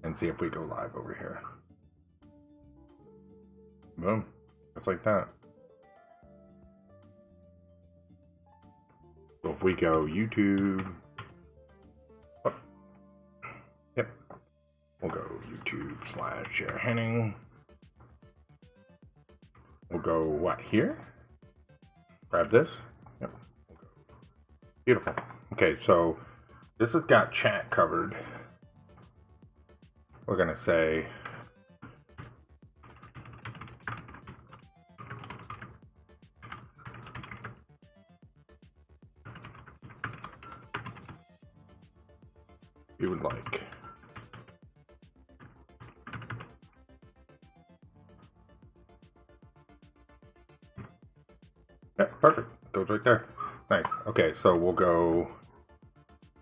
and see if we go live over here. Boom. Just like that. So if we go YouTube. Oh. Yep. We'll go YouTube/Share Henning. We'll go what here? Grab this. Yep. We'll go. Beautiful. Okay, so this has got chat covered. We're gonna say you would like. Yep, perfect. Goes right there. Nice. Okay, so we'll go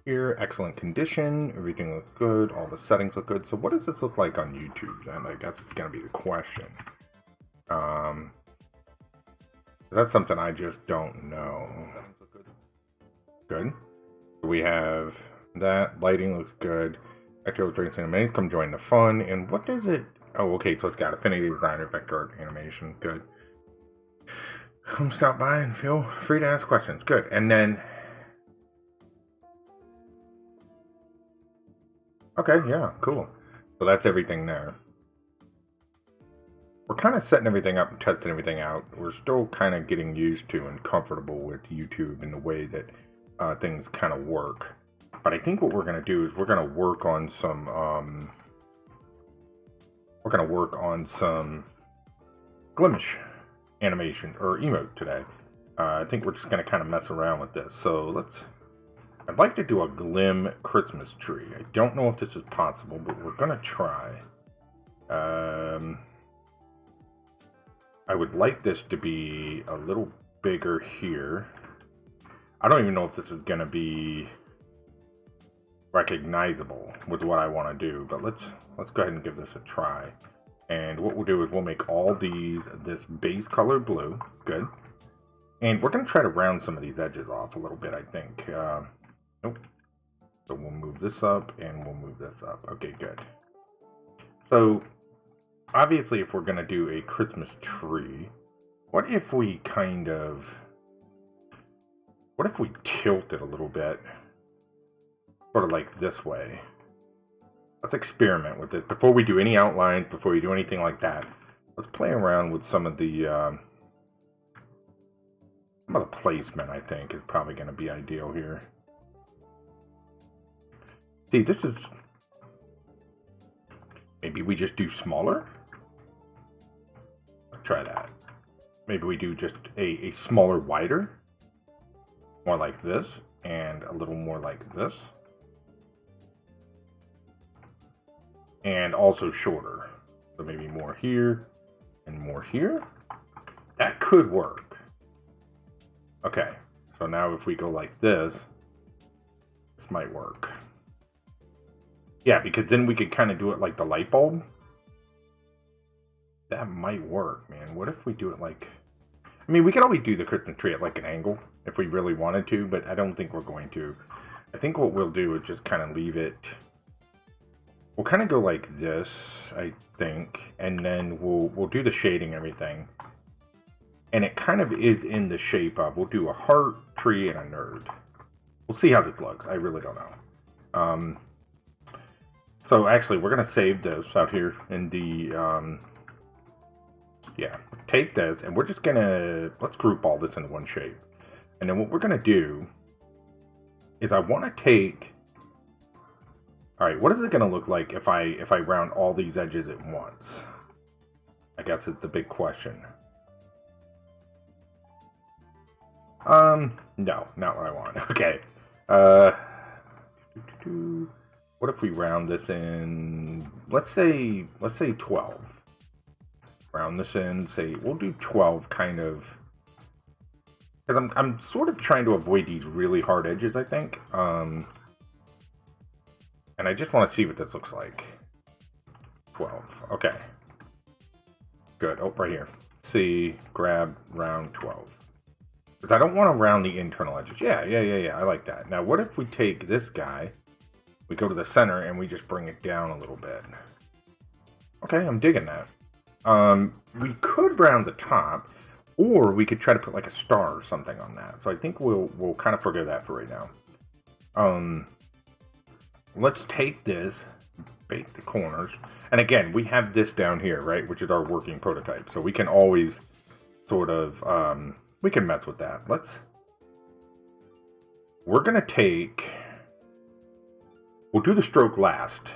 here. Excellent condition. Everything looks good. All the settings look good. So what does this look like on YouTube then? I guess it's going to be the question. That's something I just don't know. Settings look good. Good. We have that. Lighting looks good. Active illustrations animation. Come join the fun. And what does it? Oh, okay. So it's got Affinity Designer, Vector Animation. Good. Come stop by and feel free to ask questions. Good. And then, okay, yeah, cool. So that's everything there. We're kind of setting everything up and testing everything out. We're still kind of getting used to and comfortable with YouTube and the way that things kind of work. But I think what we're going to do is we're going to work on some Glimish animation or emote today. I think we're just going to kind of mess around with this. So I'd like to do a Glim Christmas tree. I don't know if this is possible, but we're going to try. I would like this to be a little bigger here. I don't even know if this is going to be recognizable with what I want to do, but let's go ahead and give this a try. And what we'll do is we'll make all this base color blue. Good. And we're going to try to round some of these edges off a little bit, I think. Nope. So we'll move this up and we'll move this up. Okay, good. So, obviously, if we're going to do a Christmas tree, what if we tilt it a little bit? Sort of like this way. Let's experiment with this. Before we do any outlines, before we do anything like that, let's play around with some of the placement, I think, is probably going to be ideal here. See, this is... Maybe we just do smaller? Let's try that. Maybe we do just a smaller, wider. More like this, and a little more like this. And also shorter. So maybe more here and more here. That could work. Okay. So now if we go like this might work. Yeah, because then we could kind of do it like the light bulb. That might work, man. What if we do it like... I mean, we could always do the Christmas tree at like an angle if we really wanted to, but I don't think we're going to. I think what we'll do is just kind of leave it... We'll kind of go like this, I think, and then we'll do the shading and everything. And it kind of is in the shape of, we'll do a heart, tree, and a nerd. We'll see how this looks. I really don't know. So actually, we're going to save this out here in the, yeah, take this, and we're just going to, let's group all this into one shape. And then what we're going to do is I want to take... Alright, what is it going to look like if I round all these edges at once? I guess it's the big question. No, not what I want. Okay. What if we round this in, let's say 12. Round this in, say, we'll do 12 kind of, because I'm sort of trying to avoid these really hard edges, I think. And I just want to see what this looks like. 12. Okay. Good. Oh, right here. See, grab, round 12. Because I don't want to round the internal edges. Yeah. I like that. Now, what if we take this guy, We go to the center and we just bring it down a little bit. Okay, I'm digging that. We could round the top, or we could try to put like a star or something on that. So I think we'll kind of forget that for right now. Let's take this, bake the corners, and again, we have this down here, right, which is our working prototype. So we can always sort of we can mess with that. We're gonna take. We'll do the stroke last.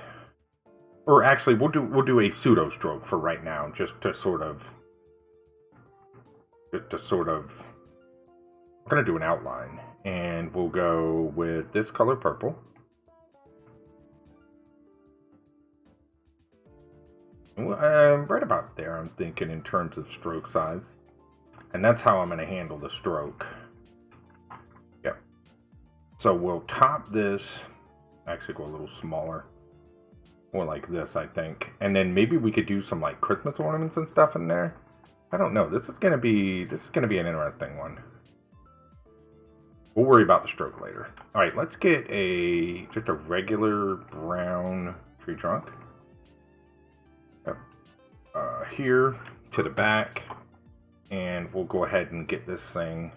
Or actually, we'll do a pseudo stroke for right now, just to sort of. We're gonna do an outline, and we'll go with this color purple. Right about there, I'm thinking in terms of stroke size, and that's how I'm gonna handle the stroke. Yep. So we'll top this. Actually, go a little smaller. More like this, I think. And then maybe we could do some like Christmas ornaments and stuff in there. I don't know. This is gonna be an interesting one. We'll worry about the stroke later. All right, let's get just a regular brown tree trunk. Yep. Here to the back, and we'll go ahead and get this thing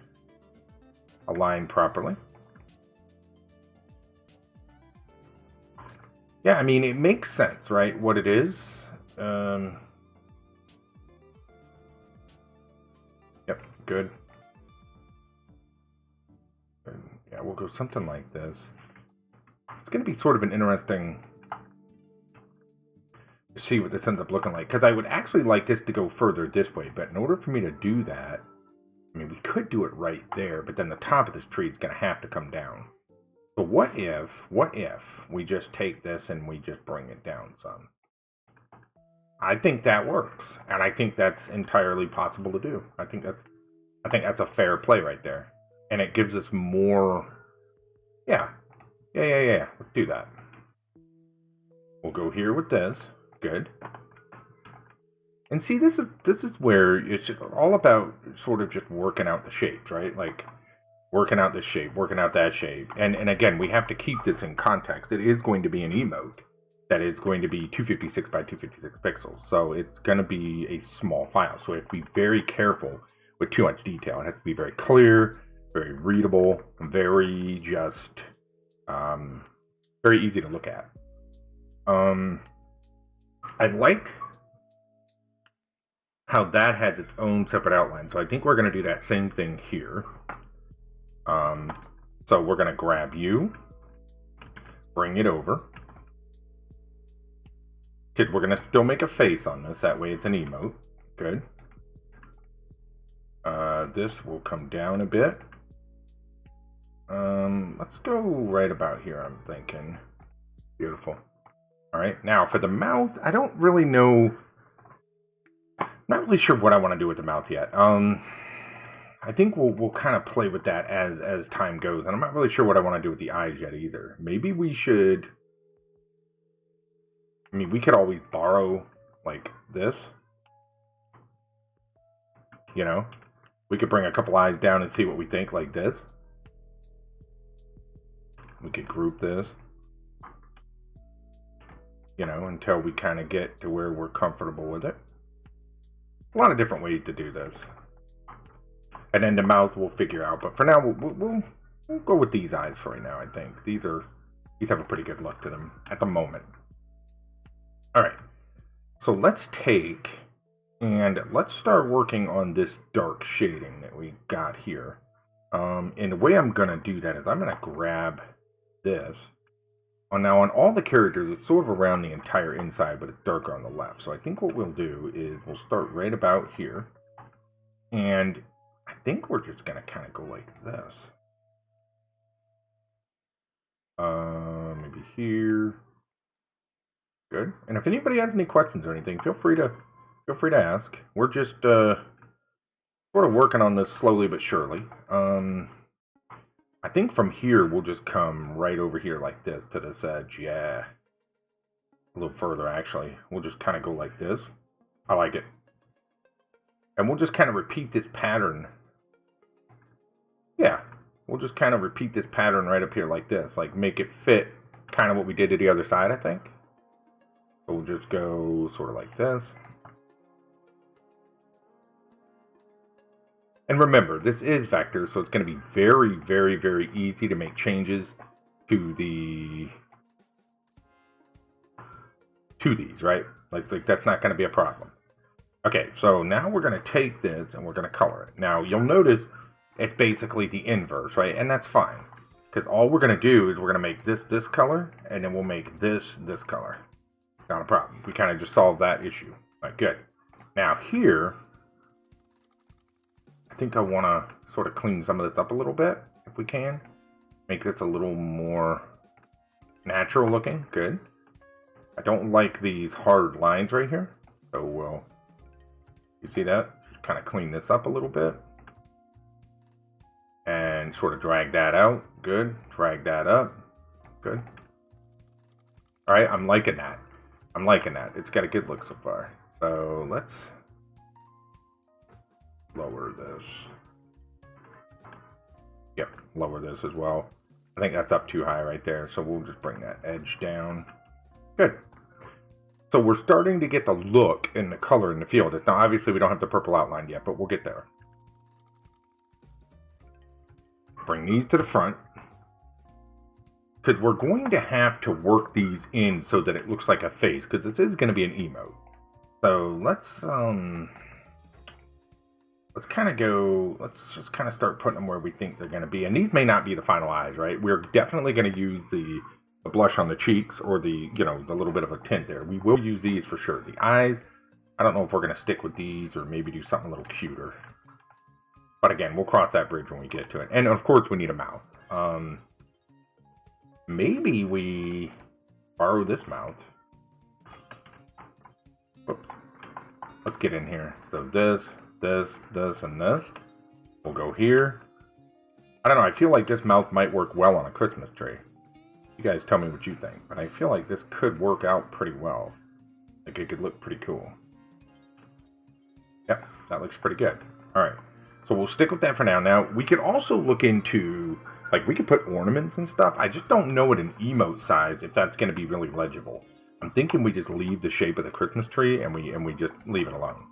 aligned properly. Yeah, I mean, it makes sense, right? What it is. Yep, good. Yeah, we'll go something like this. It's going to be sort of an interesting to see what this ends up looking like. Because I would actually like this to go further this way. But in order for me to do that, I mean, we could do it right there. But then the top of this tree is going to have to come down. But what if we just take this and we just bring it down some? I think that works, and I think that's entirely possible to do. I think that's a fair play right there, and it gives us more. Yeah. Let's do that. We'll go here with this. Good. And see, this is where it's just all about sort of just working out the shapes, right? Like. Working out this shape, working out that shape. And again, we have to keep this in context. It is going to be an emote that is going to be 256 by 256 pixels. So it's going to be a small file. So we have to be very careful with too much detail. It has to be very clear, very readable, very just, very easy to look at. I like how that has its own separate outline. So I think we're going to do that same thing here. So we're going to grab you, bring it over. Because we're going to still make a face on this. That way it's an emote. Good. This will come down a bit. Let's go right about here, I'm thinking. Beautiful. Alright, now for the mouth, I don't really know. I'm not really sure what I want to do with the mouth yet. I think we'll kind of play with that as time goes. And I'm not really sure what I want to do with the eyes yet either. Maybe we should. I mean, we could always borrow like this. You know? We could bring a couple eyes down and see what we think like this. We could group this. You know, until we kind of get to where we're comfortable with it. A lot of different ways to do this. And then the mouth we'll figure out. But for now, we'll go with these eyes for right now, I think. These have a pretty good look to them at the moment. Alright. So let's take and let's start working on this dark shading that we got here. And the way I'm going to do that is I'm going to grab this. Now on all the characters, it's sort of around the entire inside, but it's darker on the left. So I think what we'll do is we'll start right about here. And I think we're just going to kind of go like this. Maybe here. Good. And if anybody has any questions or anything, feel free to ask. We're just sort of working on this slowly but surely. I think from here we'll just come right over here like this to this edge. Yeah. A little further actually. We'll just kind of go like this. I like it. And we'll just kind of repeat this pattern. Yeah. We'll just kind of repeat this pattern right up here like this. Like make it fit kind of what we did to the other side, I think. So we'll just go sort of like this. And remember, this is vector, so it's going to be very, very, very easy to make changes to these, right? Like that's not going to be a problem. Okay, so now we're going to take this and we're going to color it. Now, you'll notice it's basically the inverse, right? And that's fine. Because all we're going to do is we're going to make this color, and then we'll make this color. Not a problem. We kind of just solved that issue. All right, good. Now here, I think I want to sort of clean some of this up a little bit, if we can. Make this a little more natural looking. Good. I don't like these hard lines right here. So we'll, you see that? Just kind of clean this up a little bit. And sort of drag that out. Good. Drag that up. Good. All right, I'm liking that. I'm liking that. It's got a good look so far. So let's lower this. Yep, lower this as well. I think that's up too high right there, so we'll just bring that edge down. Good. So we're starting to get the look and the color in the field. Now, obviously, we don't have the purple outline yet, but we'll get there. Bring these to the front. Because we're going to have to work these in so that it looks like a face, because this is going to be an emote. So let's kind of go, let's just kind of start putting them where we think they're going to be. And these may not be the final eyes, right? We're definitely going to use the blush on the cheeks, or the, you know, the little bit of a tint there. We will use these for sure. The eyes, I don't know if we're going to stick with these or maybe do something a little cuter. But again, we'll cross that bridge when we get to it. And of course we need a mouth. Maybe we borrow this mouth. Whoops. Let's get in here. So this, and this. We'll go here. I don't know, I feel like this mouth might work well on a Christmas tree. You guys tell me what you think, but I feel like this could work out pretty well. Like it could look pretty cool. Yep, that looks pretty good. Alright, so we'll stick with that for now. Now, we could also look into, like, we could put ornaments and stuff. I just don't know at an emote size if that's going to be really legible. I'm thinking we just leave the shape of the Christmas tree and we just leave it alone.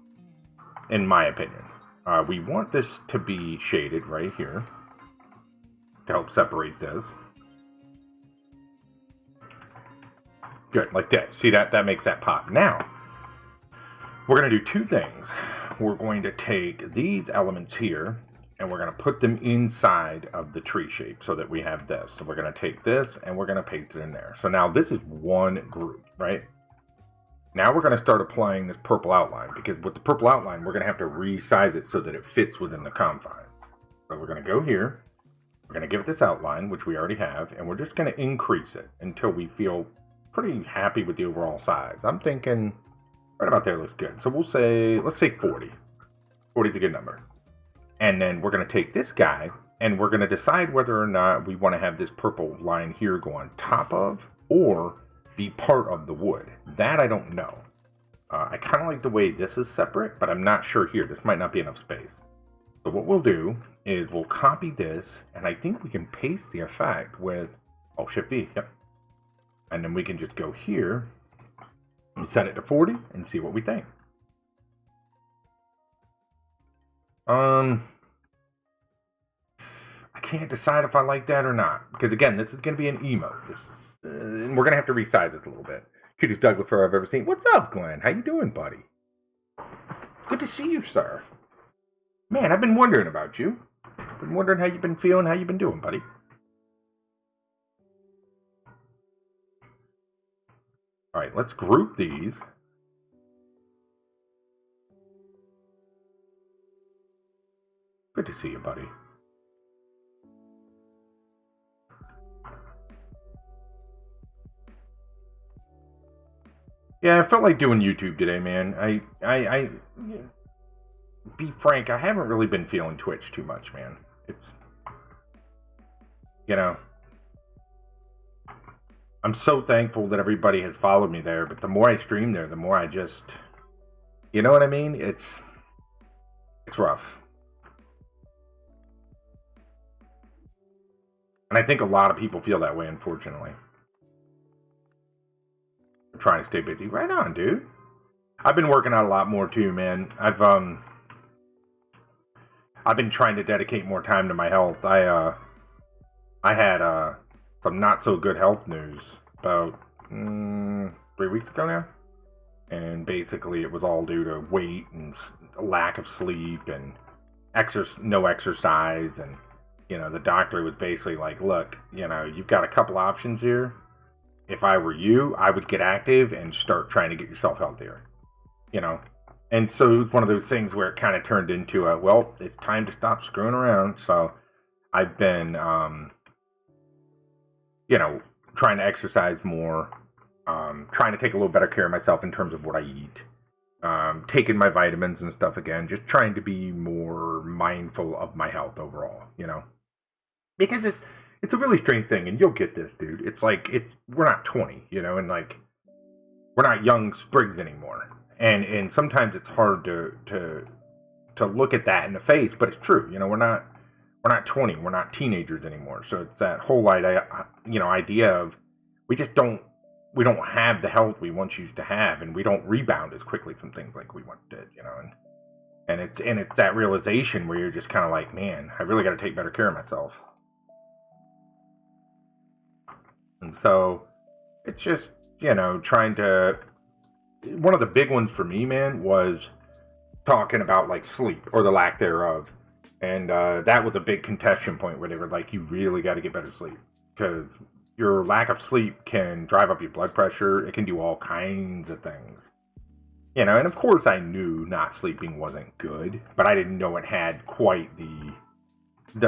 In my opinion. We want this to be shaded right here to help separate this. Good, like that. See that? That makes that pop. Now, we're going to do two things. We're going to take these elements here, and we're going to put them inside of the tree shape so that we have this. So we're going to take this, and we're going to paste it in there. So now this is one group, right? Now we're going to start applying this purple outline, because with the purple outline, we're going to have to resize it so that it fits within the confines. So we're going to go here. We're going to give it this outline, which we already have, and we're just going to increase it until we feel pretty happy with the overall size. I'm thinking right about there looks good. So we'll say, let's say 40. 40 is a good number. And then we're going to take this guy, and we're going to decide whether or not we want to have this purple line here go on top of, or be part of the wood. That I don't know. I kind of like the way this is separate, but I'm not sure here. This might not be enough space. So what we'll do is we'll copy this, and I think we can paste the effect with, oh, Shift D, yep. And then we can just go here and set it to 40 and see what we think. I can't decide if I like that or not, because again, this is going to be an emote. And we're going to have to resize this a little bit. Cutest Doug LaFleur I've ever seen. What's up, Glenn? How you doing, buddy? Good to see you, sir. Man, I've been wondering about you. Been wondering how you've been feeling, how you've been doing, buddy. All right, let's group these. Good to see you, buddy. Yeah, I felt like doing YouTube today, man. I be frank, I haven't really been feeling Twitch too much, man. It's, you know, I'm so thankful that everybody has followed me there, but the more I stream there, the more I just, you know what I mean? It's rough. And I think a lot of people feel that way, unfortunately. trying to stay busy. Right on, dude. I've been working out a lot more too, man. I've been trying to dedicate more time to my health. I had some not so good health news about 3 weeks ago now, and basically it was all due to weight and lack of sleep and no exercise, and the doctor was basically like, look, you've got a couple options here. If I were you, I would get active and start trying to get yourself healthier. And so it's one of those things where it kind of turned into well, it's time to stop screwing around. So I've been trying to exercise more, trying to take a little better care of myself in terms of what I eat, taking my vitamins and stuff again, just trying to be more mindful of my health overall, because it's a really strange thing, and you'll get this, dude. It's like we're not 20, and like we're not young sprigs anymore, and sometimes it's hard to look at that in the face, but it's true. We're not 20, we're not teenagers anymore. So it's that whole idea of we don't have the health we once used to have, and we don't rebound as quickly from things like we once did, and it's that realization where you're just kind of like, man, I really got to take better care of myself. And so it's just, trying to, one of the big ones for me, man, was talking about like sleep or the lack thereof. And that was a big contention point where they were like, you really got to get better sleep, because your lack of sleep can drive up your blood pressure. It can do all kinds of things. And of course I knew not sleeping wasn't good, but I didn't know it had quite the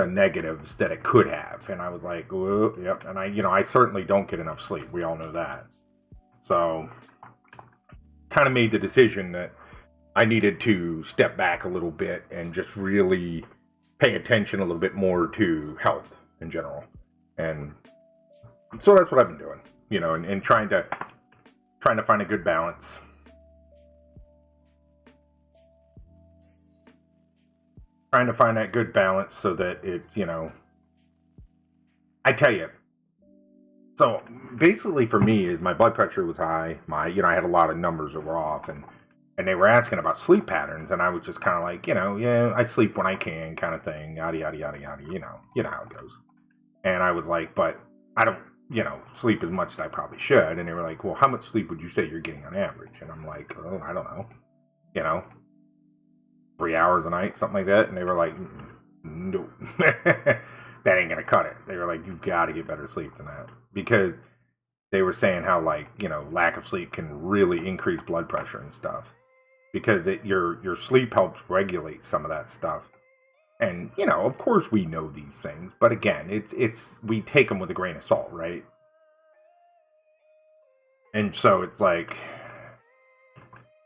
negatives that it could have. And I was like, yep. And I certainly don't get enough sleep. We all know that. So kind of made the decision that I needed to step back a little bit and just really pay attention a little bit more to health in general. And so that's what I've been doing, and trying to find a good balance. Trying to find that good balance so that it, I tell you, so basically for me is my blood pressure was high. I had a lot of numbers that were off, and they were asking about sleep patterns, and I was just kind of like, yeah, I sleep when I can, kind of thing, yada yada yada yada, you know how it goes. And I was like, but I don't, sleep as much as I probably should. And they were like, well, how much sleep would you say you're getting on average? And I'm like, oh, I don't know, 3 hours a night, something like that. And they were like, no, that ain't gonna cut it. They were like, you've got to get better sleep than that, because they were saying how lack of sleep can really increase blood pressure and stuff, because your sleep helps regulate some of that stuff. And of course we know these things, but again, it's we take them with a grain of salt, right? And so it's like,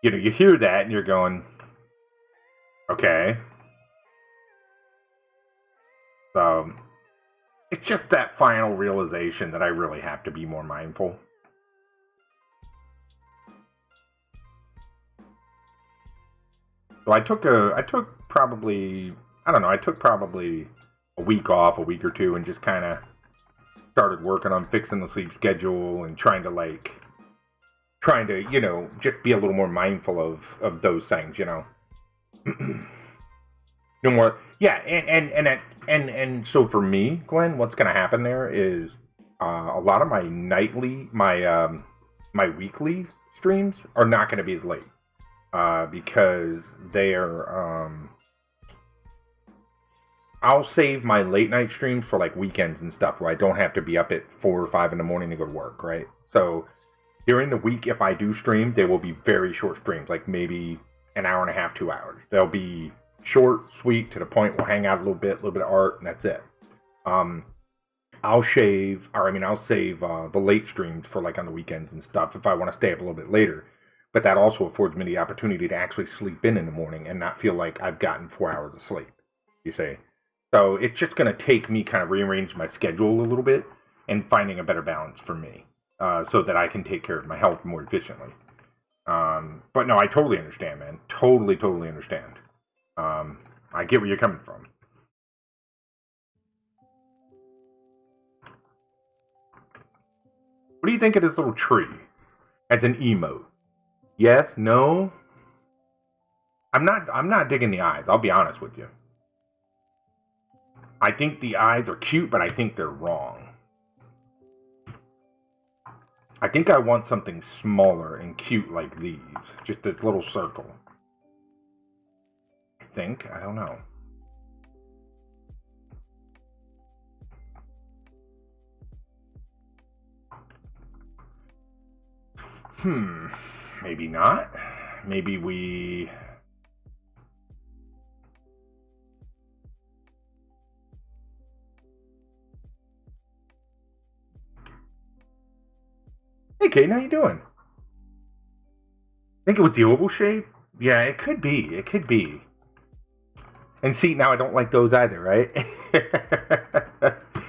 you hear that and you're going, okay. So it's just that final realization that I really have to be more mindful. So I took probably a week off, a week or two, and just kind of started working on fixing the sleep schedule and trying to just be a little more mindful of those things, No more, yeah, and so for me, Glenn, what's going to happen there is a lot of my weekly streams are not going to be as late, because they're I'll save my late night streams for like weekends and stuff where I don't have to be up at 4 or 5 in the morning to go to work, right? So during the week, if I do stream, they will be very short streams, like maybe an hour and a half, 2 hours. They'll be short, sweet, to the point. We'll hang out a little bit of art, and that's it. I'll save the late streams for like on the weekends and stuff if I want to stay up a little bit later. But that also affords me the opportunity to actually sleep in the morning and not feel like I've gotten 4 hours of sleep, you see. So it's just going to take me kind of rearrange my schedule a little bit and finding a better balance for me, so that I can take care of my health more efficiently. But no, I totally understand, man. Totally understand. I get where you're coming from. What do you think of this little tree? As an emote. Yes? No? I'm not digging the eyes, I'll be honest with you. I think the eyes are cute, but I think they're wrong. I think I want something smaller and cute like these. Just this little circle. I don't know. Maybe not. Maybe we... Hey, Kate, how you doing? I think it was the oval shape? Yeah, it could be. It could be. And see, now I don't like those either, right?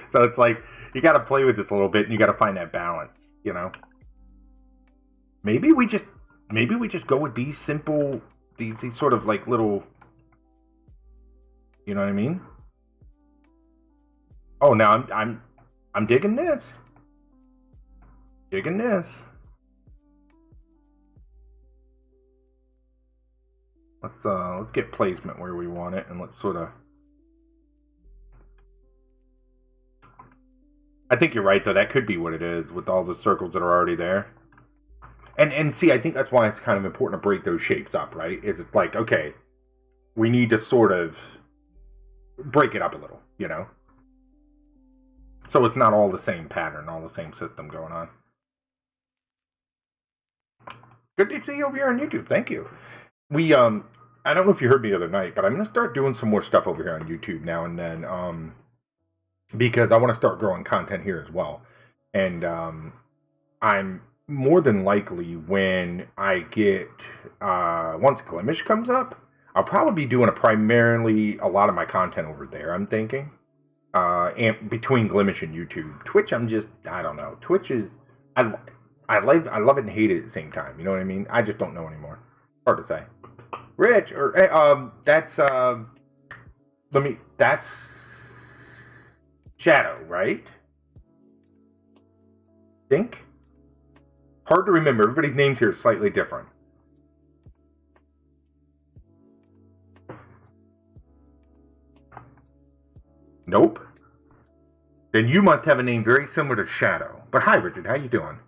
So it's like, you gotta play with this a little bit, and you gotta find that balance, you know? Maybe we just go with these simple, these sort of like little, you know what I mean? Oh, now I'm digging this. Digging this. Let's get placement where we want it, and let's sort of... I think you're right, though. That could be what it is, with all the circles that are already there. And see, I think that's why it's kind of important to break those shapes up, right? It's like, okay, we need to sort of break it up a little, you know? So it's not all the same pattern, all the same system going on. Good to see you over here on YouTube. Thank you. We, I don't know if you heard me the other night, but I'm going to start doing some more stuff over here on YouTube now and then, because I want to start growing content here as well. And, I'm more than likely, when I get, once Glimish comes up, I'll probably be doing primarily a lot of my content over there, I'm thinking. And between Glimish and YouTube. Twitch, I don't know. Twitch is, I love it and hate it at the same time. You know what I mean? I just don't know anymore. Hard to say. Rich, or, that's Shadow, right? Think? Hard to remember. Everybody's names here are slightly different. Nope. Then you must have a name very similar to Shadow. But hi, Richard. How you doing?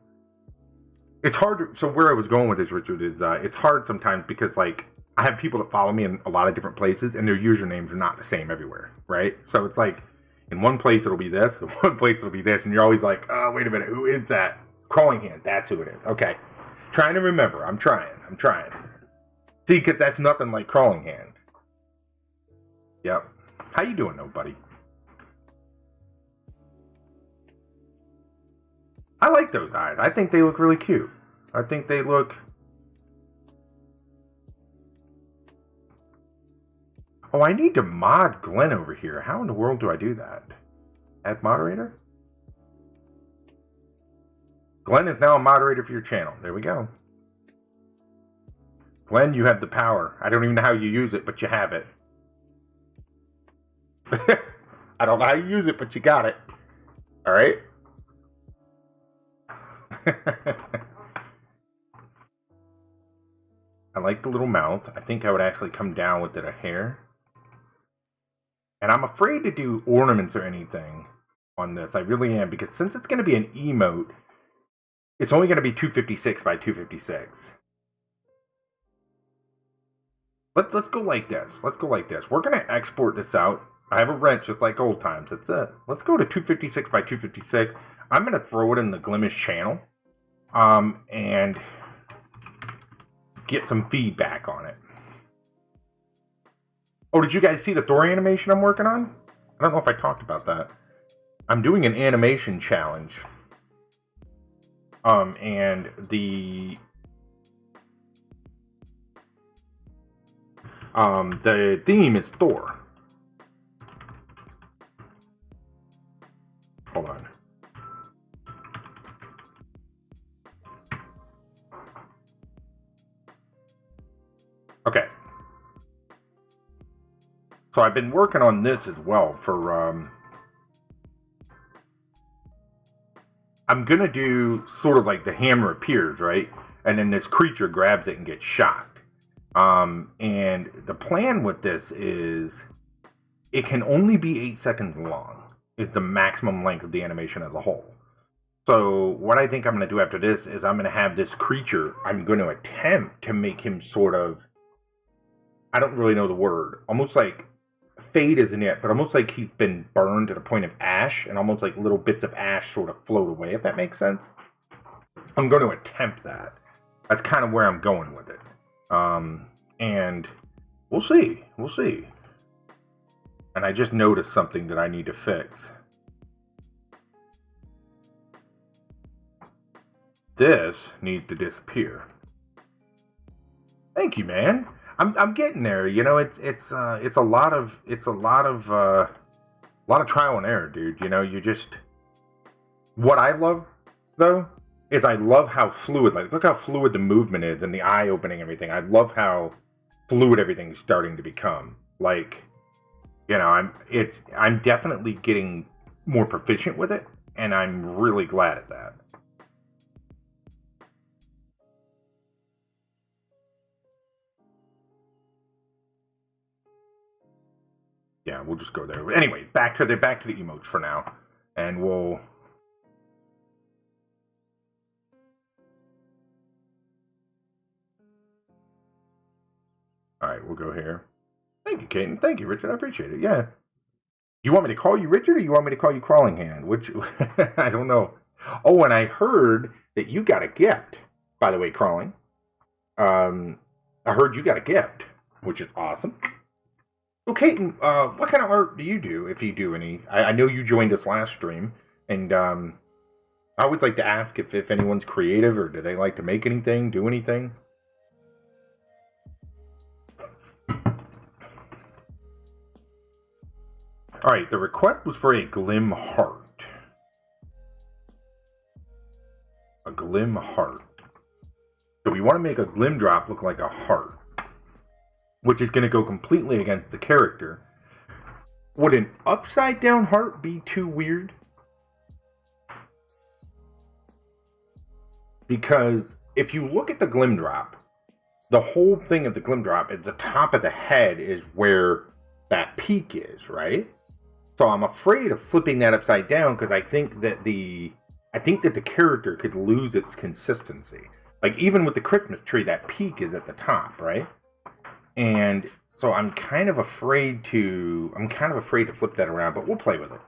It's hard so where I was going with this, Richard, is it's hard sometimes because, like, I have people that follow me in a lot of different places, and their usernames are not the same everywhere, right? So it's like, in one place it'll be this, in one place it'll be this, and you're always like, oh, wait a minute, who is that? Crawling Hand, that's who it is. Okay. Trying to remember. I'm trying. See, because that's nothing like Crawling Hand. Yep. How you doing, though, buddy? I like those eyes. I think they look really cute. I think they look... Oh, I need to mod Glenn over here. How in the world do I do that? Add moderator? Glenn is now a moderator for your channel. There we go. Glenn, you have the power. I don't even know how you use it, but you have it. I don't know how you use it, but you got it. All right? I like the little mouth. I think I would actually come down with it a hair. And I'm afraid to do ornaments or anything on this. I really am, because since it's going to be an emote, it's only going to be 256 by 256. Let's go like this. Let's go like this. We're going to export this out. I have a wrench just like old times. That's it. Let's go to 256 by 256. I'm going to throw it in the Glimish channel. And get some feedback on it. Oh, did you guys see the Thor animation I'm working on? I don't know if I talked about that. I'm doing an animation challenge. And the theme is Thor. Hold on. Okay. So I've been working on this as well for, I'm gonna do sort of like the hammer appears, right? and then this creature grabs it and gets shot. And the plan with this is it can only be 8 seconds long. It's the maximum length of the animation as a whole. So what I think I'm going to do after this is I'm going to have this creature, I'm going to attempt to make him sort of, I don't really know the word, almost like, fade isn't it, but almost like he's been burned to the point of ash, and almost like little bits of ash sort of float away, if that makes sense. I'm going to attempt that. That's kind of where I'm going with it. And we'll see. We'll see. And I just noticed something that I need to fix. This needs to disappear. Thank you, man. I'm getting there. You know, it's a lot of trial and error, dude. You know, what I love though is I love how fluid, like, look how fluid the movement is and the eye opening, everything. I love how fluid everything's starting to become. Like, you know, I'm definitely getting more proficient with it, and I'm really glad at that. Yeah, we'll just go there. Anyway, back to the emotes for now, and we'll. All right, we'll go here. Thank you, Kaden. Thank you, Richard. I appreciate it. Yeah. You want me to call you Richard, or you want me to call you Crawling Hand? Which I don't know. Oh, and I heard that you got a gift. By the way, Crawling. I heard you got a gift, which is awesome. Okay, what kind of art do you do, if you do any? I know you joined us last stream, and I always like to ask if anyone's creative, or do they like to make anything, do anything? Alright, the request was for a Glim heart. A Glim heart. So we want to make a Glim drop look like a heart, which is going to go completely against the character. Would an upside down heart be too weird? Because if you look at the Glim drop, the whole thing of the Glim drop is the top of the head is where that peak is, right? So I'm afraid of flipping that upside down, because I think that the character could lose its consistency. Like, even with the Christmas tree, that peak is at the top, right? And so I'm kind of afraid to flip that around, but we'll play with it.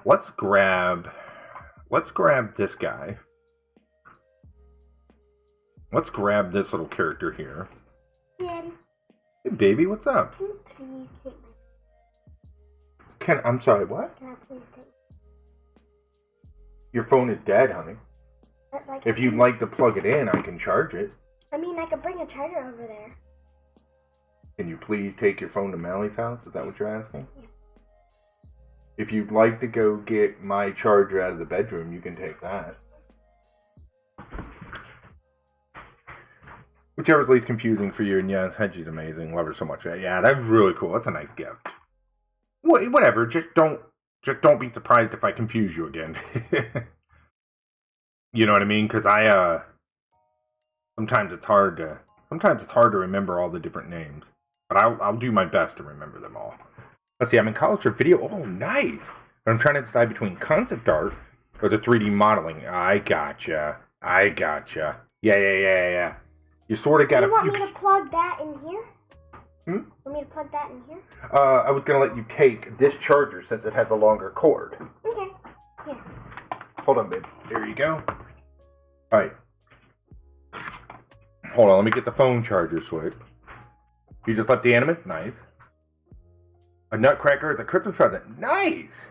Let's grab this guy. Let's grab this little character here. Daddy. Hey, baby, what's up? Can you please take my... I'm sorry, what? Can I please take... Your phone is dead, honey. Like, if you'd like to plug it in, I can charge it. I mean, I could bring a charger over there. Can you please take your phone to Mally's house? Is that what you're asking? Yeah. If you'd like to go get my charger out of the bedroom, you can take that. Whichever's least confusing for you, and yes, Hedgie's amazing. Love her so much. Yeah, that's really cool. That's a nice gift. Whatever, just don't be surprised if I confuse you again. You know what I mean? Because sometimes it's hard to remember all the different names. But I'll do my best to remember them all. Let's see, I'm in college for video. Oh, nice. But I'm trying to decide between concept art or the 3D modeling. I gotcha. Yeah. You sort of got to... Do you want me to plug that in here? Want me to plug that in here? I was going to let you take this charger since it has a longer cord. Okay. Yeah. Hold on, babe. There you go. Alright. Hold on, let me get the phone charger switch. You just left the animate? Nice. A nutcracker is a Christmas present. Nice!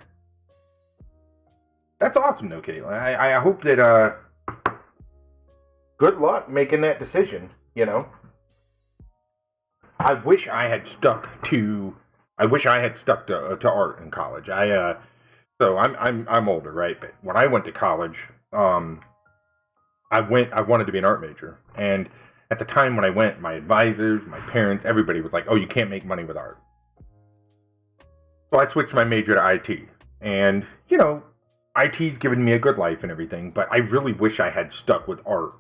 That's awesome, though, Caitlin. I hope that, good luck making that decision, you know? I wish I had stuck to art in college. So I'm older, right? But when I went to college, I wanted to be an art major. And at the time when I went, my advisors, my parents, everybody was like, oh, you can't make money with art. So I switched my major to IT. And, you know, IT's given me a good life and everything, but I really wish I had stuck with art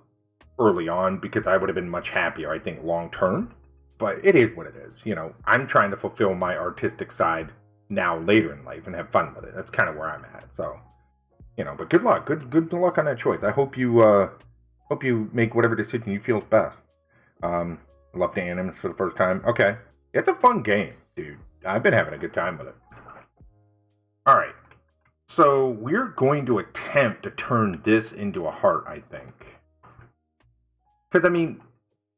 early on because I would have been much happier, I think, long term. But it is what it is. You know, I'm trying to fulfill my artistic side now later in life and have fun with it. That's kind of where I'm at. So, you know, but good luck. Good luck on that choice. I hope you make whatever decision you feel is best. I love the Animus for the first time. Okay. It's a fun game, dude. I've been having a good time with it. Alright. So we're going to attempt to turn this into a heart, I think. Because, I mean,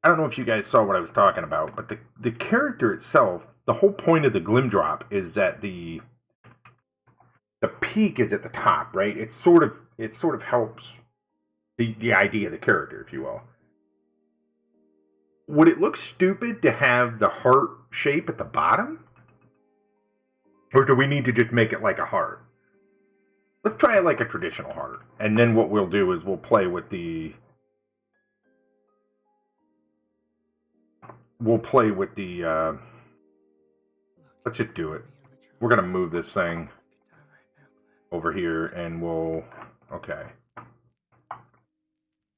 I don't know if you guys saw what I was talking about, but the character itself, the whole point of the Glim Drop is that the peak is at the top, right? It sort of helps the idea of the character, if you will. Would it look stupid to have the heart shape at the bottom? Or do we need to just make it like a heart? Let's try it like a traditional heart. And then what we'll do is we'll play with the... let's just do it. We're going to move this thing over here and we'll... Okay.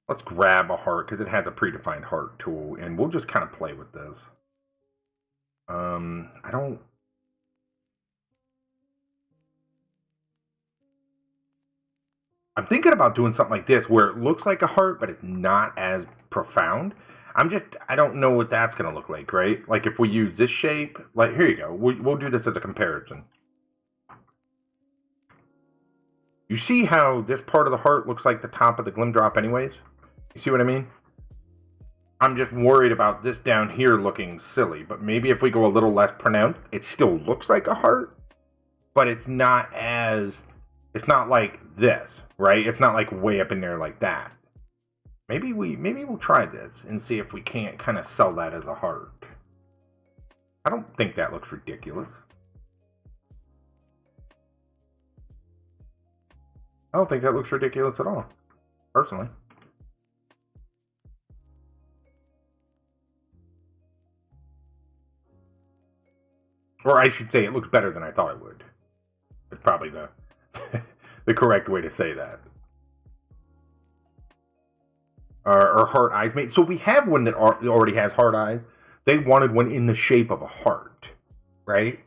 Let's grab a heart because it has a predefined heart tool and we'll just kind of play with this. I'm thinking about doing something like this where it looks like a heart, but it's not as profound. I don't know what that's going to look like, right? Like if we use this shape, like here you go. We'll do this as a comparison. You see how this part of the heart looks like the top of the Glim Drop anyways? You see what I mean? I'm just worried about this down here looking silly, but maybe if we go a little less pronounced, it still looks like a heart, but it's not like this, right? It's not like way up in there like that. Maybe we'll try this and see if we can't kind of sell that as a heart. I don't think that looks ridiculous. I don't think that looks ridiculous at all, personally. Or I should say it looks better than I thought it would. It's probably the the correct way to say that. Or heart eyes. So we have one that already has heart eyes. They wanted one in the shape of a heart, right?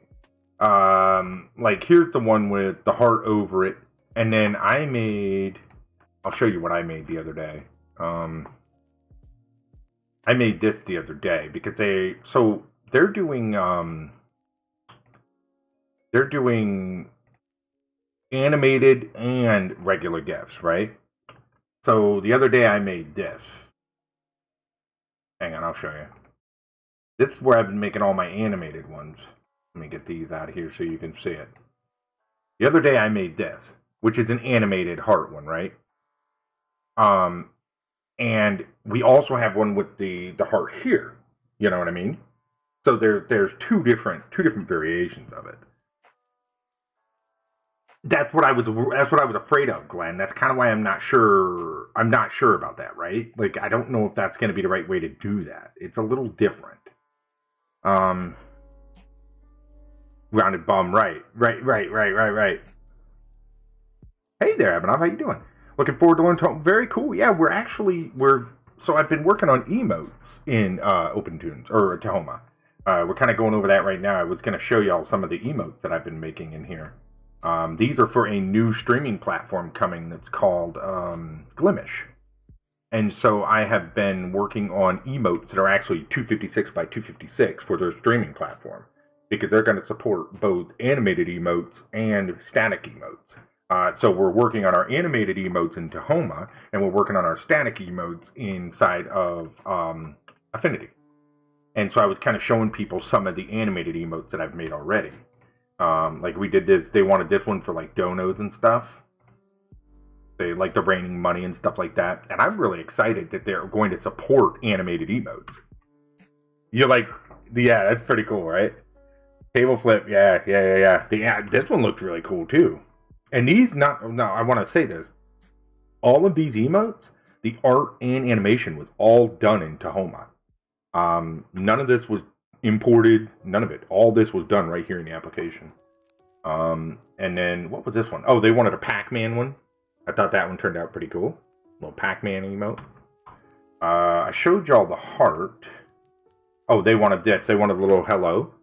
Like here's the one with the heart over it. And then I'll show you what I made the other day. I made this the other day because they're doing animated and regular GIFs, right? So the other day I made this. Hang on, I'll show you. This is where I've been making all my animated ones. Let me get these out of here so you can see it. The other day I made this, which is an animated heart one, right? And we also have one with the heart here. You know what I mean? So there's two different variations of it. That's what I was afraid of, Glenn. That's kind of why I'm not sure about that, right? Like I don't know if that's going to be the right way to do that. It's a little different. Rounded bum, right. Hey there, Abhinav, how you doing? Looking forward to learning Tahoma. Very cool. Yeah, so I've been working on emotes in OpenTunes or Tahoma. We're kind of going over that right now. I was going to show y'all some of the emotes that I've been making in here. These are for a new streaming platform coming that's called Glimish. And so I have been working on emotes that are actually 256 by 256 for their streaming platform. Because they're going to support both animated emotes and static emotes. So we're working on our animated emotes in Tahoma, and we're working on our static emotes inside of Affinity. And so I was kind of showing people some of the animated emotes that I've made already. Like we did this, they wanted this one for like donos and stuff. They like the raining money and stuff like that. And I'm really excited that they're going to support animated emotes. You're like, yeah, that's pretty cool, right? Table flip, yeah. This one looked really cool too. And I want to say this. All of these emotes, the art and animation was all done in Tahoma. None of this was imported, none of it. All this was done right here in the application. And then, what was this one? Oh, they wanted a Pac-Man one. I thought that one turned out pretty cool. Little Pac-Man emote. I showed y'all the heart. Oh, they wanted this. They wanted a little hello.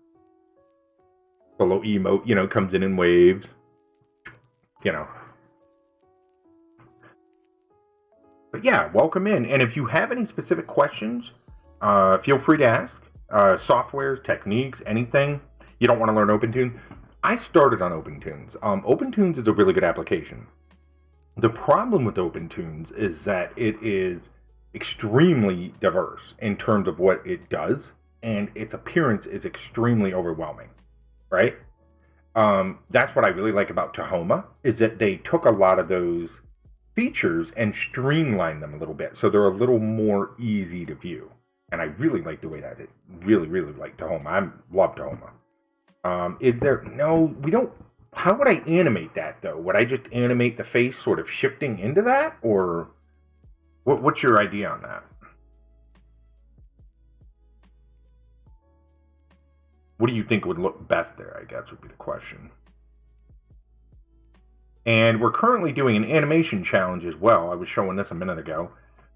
The little emote, you know, comes in waves. You know. But yeah, welcome in. And if you have any specific questions, feel free to ask. Softwares, techniques, anything. You don't want to learn OpenTunes. I started on OpenTunes. OpenTunes is a really good application. The problem with OpenTunes is that it is extremely diverse in terms of what it does, and its appearance is extremely overwhelming, right? That's what I really like about Tahoma, is that they took a lot of those features and streamlined them a little bit, so they're a little more easy to view. And I really like the way that it really like Tahoma. I love Tahoma. Is there no? We don't. How would I animate that though? Would I just animate the face sort of shifting into that, or what's your idea on that? What do you think would look best there? I guess would be the question. And we're currently doing an animation challenge as well. I was showing this a minute ago.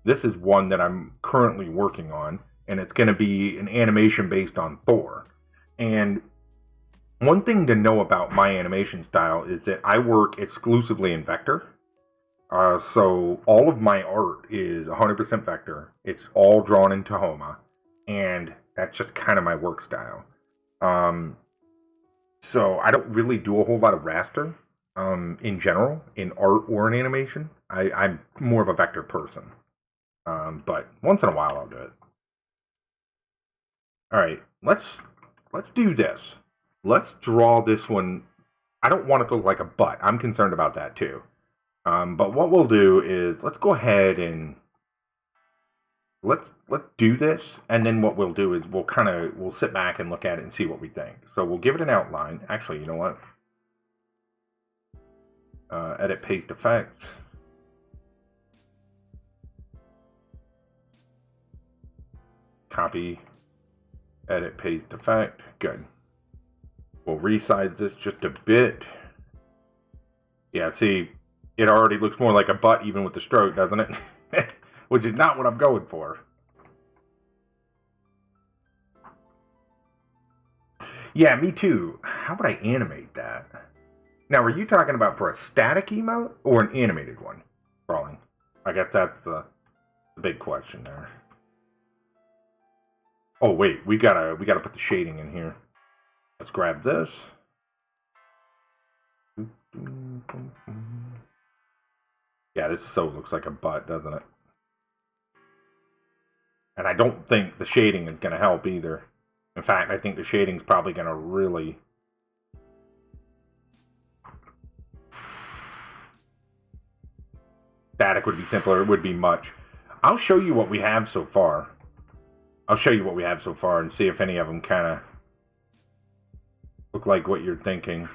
This is one that I'm currently working on, and it's going to be an animation based on Thor. And one thing to know about my animation style is that I work exclusively in vector. So all of my art is 100% vector. It's all drawn in Tahoma, and that's just kind of my work style. Um, so I don't really do a whole lot of raster in general, in art or in animation. I'm more of a vector person. But once in a while I'll do it. All right, let's do this. Let's draw this one. I don't want it to look like a butt. I'm concerned about that too. But what we'll do is let's go ahead and let's do this, and then what we'll do is we'll sit back and look at it and see what we think. So we'll give it an outline. Actually, you know what? Edit, paste, effects. Copy, edit, paste, effect. Good. We'll resize this just a bit. Yeah, see, it already looks more like a butt even with the stroke, doesn't it? Which is not what I'm going for. Yeah, me too. How would I animate that? Now, are you talking about for a static emote or an animated one, Brawling? I guess that's the big question there. Oh wait, we gotta put the shading in here. Let's grab this. Yeah, this so looks like a butt, doesn't it? And I don't think the shading is gonna help either. In fact, I think the shading's probably gonna really... Static would be simpler, it would be much. I'll show you what we have so far. I'll show you what we have so far and see if any of them kind of look like what you're thinking.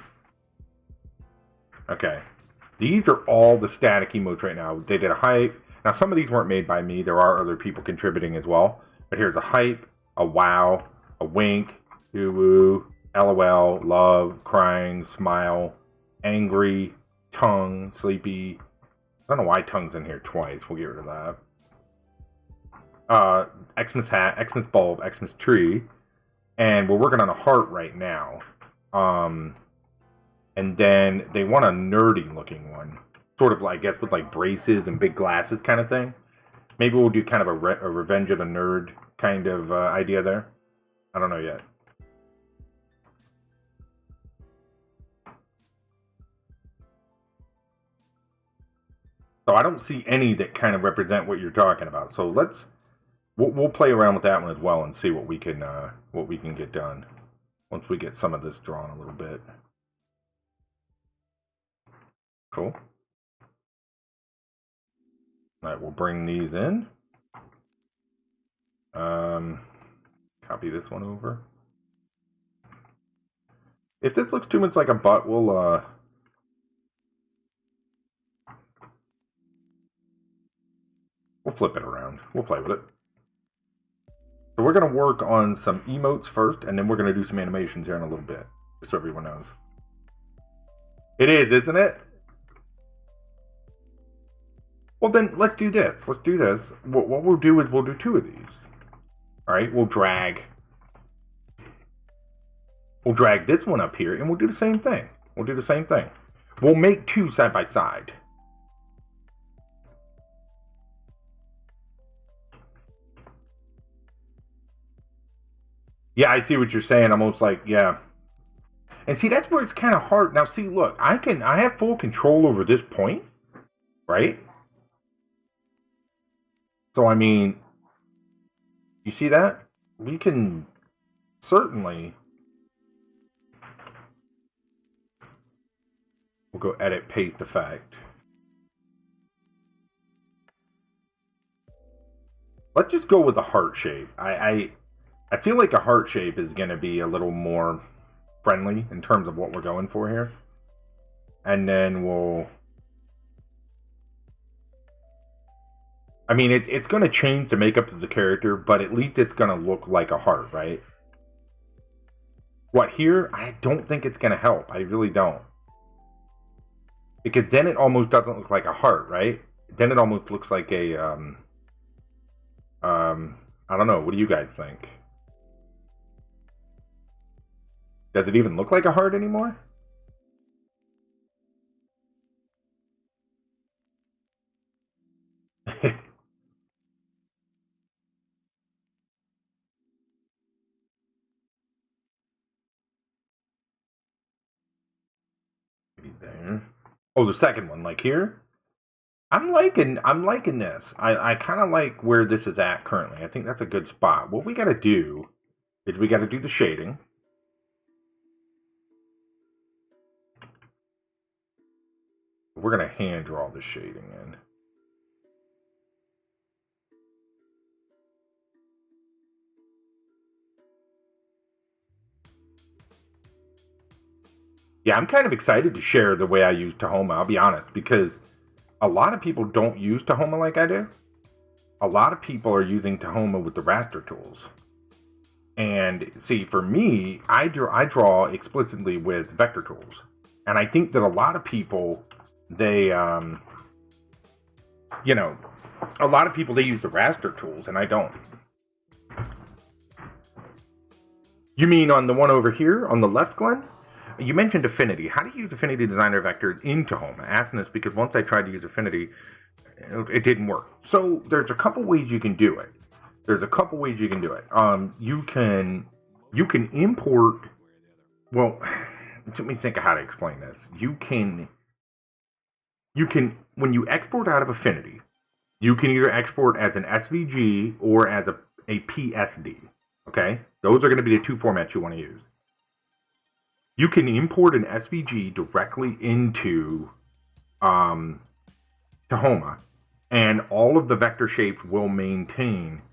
Okay. These are all the static emotes right now. They did a hype. Now, some of these weren't made by me. There are other people contributing as well. But here's a hype, a wow, a wink, woo, LOL, love, crying, smile, angry, tongue, sleepy. I don't know why tongue's in here twice. We'll get rid of that. Xmas hat, Xmas bulb, Xmas tree, and we're working on a heart right now. And then they want a nerdy looking one, sort of like, I guess, with like braces and big glasses kind of thing. Maybe we'll do kind of a Revenge of the Nerd kind of idea there. I don't know yet. So I don't see any that kind of represent what you're talking about. So we'll play around with that one as well and see what we can get done once we get some of this drawn a little bit. Cool. All right, we'll bring these in. Copy this one over. If this looks too much like a butt, we'll flip it around. We'll play with it. So we're going to work on some emotes first, and then we're going to do some animations here in a little bit, just so everyone knows. It is, isn't it? Well, then let's do this. Let's do this. What we'll do is we'll do 2 of these. All right, we'll drag this one up here, and we'll do the same thing. We'll make 2 side by side. Yeah, I see what you're saying. Almost like, yeah. And see, that's where it's kind of hard. Now, see, look, I have full control over this point, right? So, I mean, you see that? We can certainly... We'll go edit, paste effect. Let's just go with a heart shape. I feel like a heart shape is going to be a little more friendly in terms of what we're going for here. And then we'll... I mean, it's going to change the makeup of the character, but at least it's going to look like a heart, right? What, here? I don't think it's going to help. I really don't. Because then it almost doesn't look like a heart, right? Then it almost looks like a, I don't know. What do you guys think? Does it even look like a heart anymore? Maybe there. Oh, the second one, like here? I'm liking this. I kind of like where this is at currently. I think that's a good spot. What we got to do is we got to do the shading. We're going to hand draw the shading in. Yeah, I'm kind of excited to share the way I use Tahoma, I'll be honest, because a lot of people don't use Tahoma like I do. A lot of people are using Tahoma with the raster tools. And see, for me, I draw explicitly with vector tools. And I think that a lot of people, they, you know, a lot of people, they use the raster tools, and I don't. You mean on the one over here, on the left, Glenn? You mentioned Affinity. How do you use Affinity Designer Vector in Tahoma? Asking this because once I tried to use Affinity, it didn't work. So there's a couple ways you can do it. You can import. Well, let me think of how to explain this. You can when you export out of Affinity, you can either export as an SVG or as a PSD. Okay, those are going to be the 2 formats you want to use. You can import an SVG directly into Tahoma, and all of the vector shapes will maintain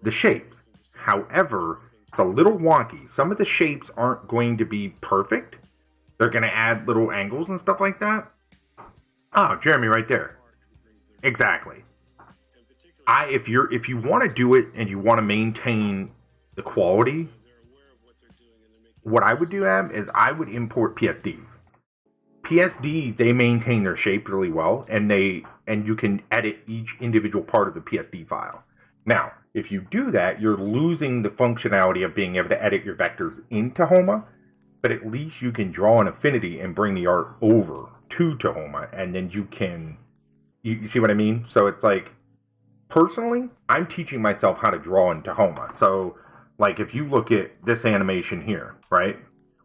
the shapes. However, it's a little wonky. Some of the shapes aren't going to be perfect. They're going to add little angles and stuff like that. Oh, Jeremy right there. Exactly. If you want to do it and you want to maintain the quality, what I would do, Ab, is I would import PSDs. PSDs, they maintain their shape really well, and you can edit each individual part of the PSD file. Now, if you do that, you're losing the functionality of being able to edit your vectors in Tahoma, but at least you can draw an Affinity and bring the art over to Tahoma, and then you can, you see what I mean? So it's like, personally, I'm teaching myself how to draw in Tahoma. So, like, if you look at this animation here, right?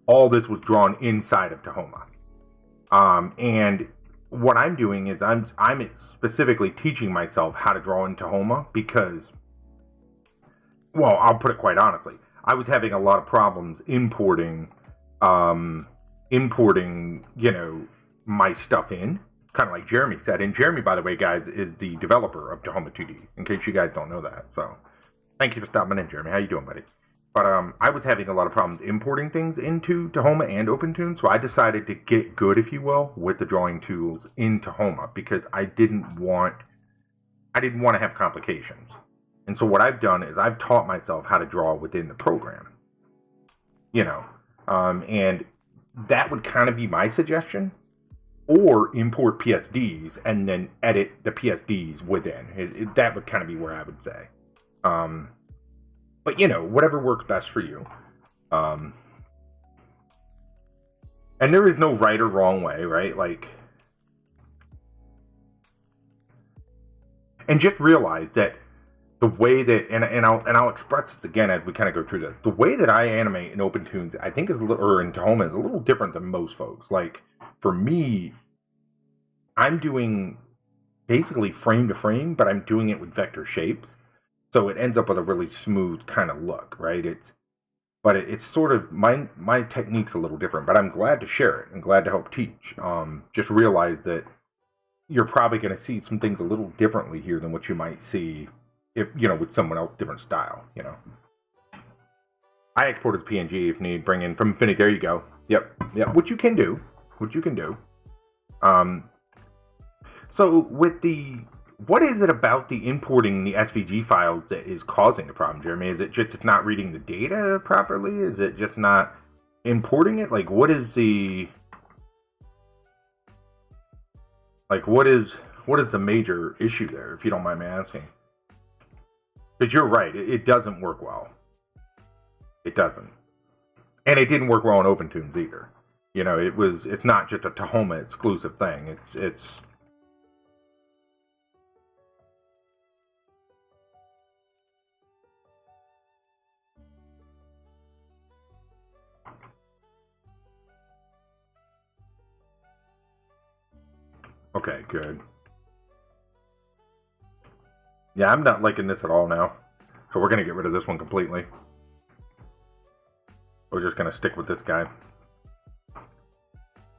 All this was drawn inside of Tahoma. And what I'm doing is I'm specifically teaching myself how to draw in Tahoma because, well, I'll put it quite honestly, I was having a lot of problems importing, you know, my stuff in, kind of like Jeremy said. And Jeremy, by the way, guys, is the developer of Tahoma 2D, in case you guys don't know that. So thank you for stopping in, Jeremy. How you doing, buddy? But I was having a lot of problems importing things into Tahoma and OpenToon, so I decided to get good, if you will, with the drawing tools in Tahoma because I didn't want to have complications. And so what I've done is I've taught myself how to draw within the program. You know, and that would kind of be my suggestion. or import PSDs and then edit the PSDs within. That would kind of be where I would say. But, you know, whatever works best for you. And there is no right or wrong way, right? Like, and just realize that the way that, and I'll express this again as we kind of go through this. The way that I animate in OpenTunes, I think is or in Tahoma is a little different than most folks. Like, for me, I'm doing basically frame to frame, but I'm doing it with vector shapes. So it ends up with a really smooth kind of look, right? It's sort of, my technique's a little different, but I'm glad to share it and glad to help teach. Just realize that you're probably going to see some things a little differently here than what you might see if, you know, with someone else, different style, you know. I export as PNG if need, bring in from Affinity. There you go. Yep. What you can do. So with the, what is it about the importing the SVG files that is causing the problem, Jeremy? Is it just not reading the data properly? Is it just not importing it? Like, what is the, like, what is the major issue there, if you don't mind me asking? Because you're right, it doesn't work well. It doesn't. And it didn't work well on OpenTunes either. You know, it's not just a Tahoma exclusive thing. It's okay, good. Yeah, I'm not liking this at all now. So we're going to get rid of this one completely. We're just going to stick with this guy.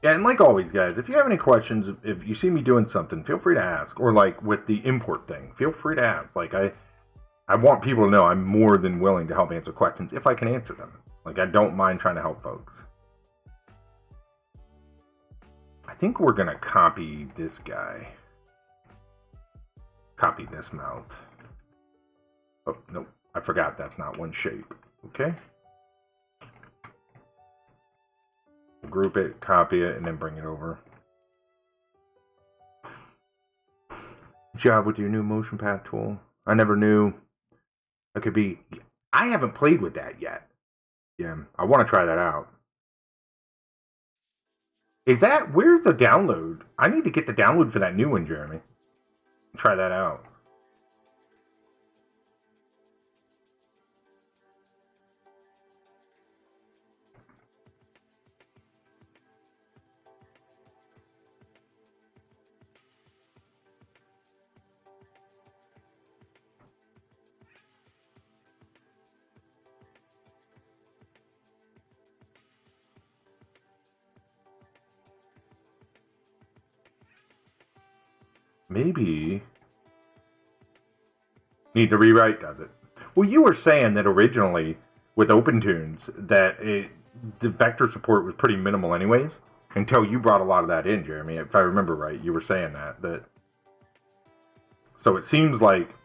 Yeah, and like always, guys, if you have any questions, if you see me doing something, feel free to ask. Or like with the import thing, feel free to ask. Like, I want people to know I'm more than willing to help answer questions if I can answer them. Like, I don't mind trying to help folks. I think we're going to copy this guy. Copy this mouth. Oh, nope. I forgot that's not one shape. Okay. Group it, copy it, and then bring it over. Good job with your new motion path tool. I never knew I could be... I haven't played with that yet. Yeah, I want to try that out. Is that... Where's the download? I need to get the download for that new one, Jeremy. Try that out. Maybe... Need to rewrite, does it? Well, you were saying that originally with OpenTunes that the vector support was pretty minimal anyways, until you brought a lot of that in, Jeremy. If I remember right, you were saying that. So it seems like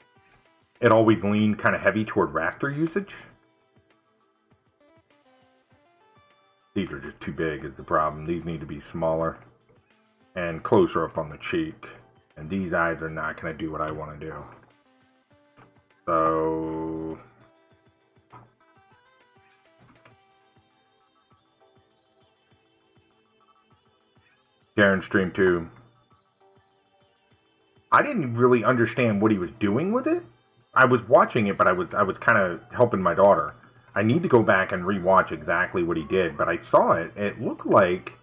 it always leaned kind of heavy toward raster usage. These are just too big is the problem. These need to be smaller and closer up on the cheek. And these eyes are not going to do what I want to do. So... Darren Stream 2. I didn't really understand what he was doing with it. I was watching it, but I was kind of helping my daughter. I need to go back and rewatch exactly what he did, but I saw it. It looked like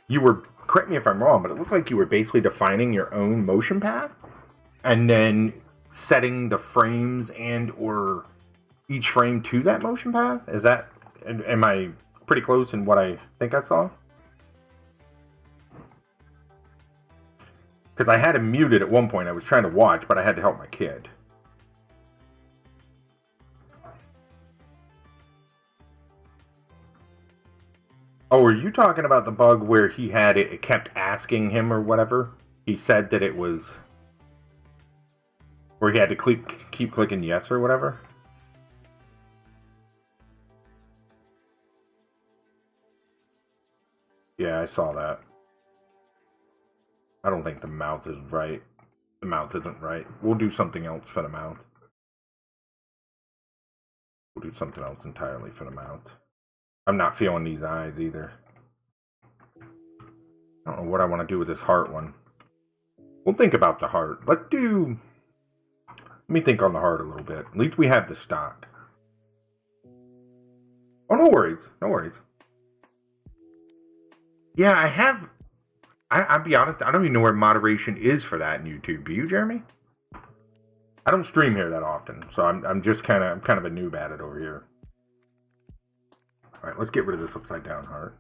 you were, correct me if I'm wrong, but it looked like you were basically defining your own motion path and then setting the frames and or each frame to that motion path. Is that, am I pretty close in what I think I saw? Because I had him muted at one point. I was trying to watch, but I had to help my kid. Oh, are you talking about the bug where he had it kept asking him or whatever? He said that it was... Where he had to keep clicking yes or whatever? Yeah, I saw that. I don't think the mouth is right. The mouth isn't right. We'll do something else for the mouth. We'll do something else entirely for the mouth. I'm not feeling these eyes either. I don't know what I want to do with this heart one. We'll think about the heart. Let me think on the heart a little bit. At least we have the stock. Oh, no worries. No worries. Yeah, I have... I'll be honest, I don't even know where moderation is for that in YouTube. Do you, Jeremy? I don't stream here that often, so I'm just kind of a noob at it over here. All right, let's get rid of this upside down heart.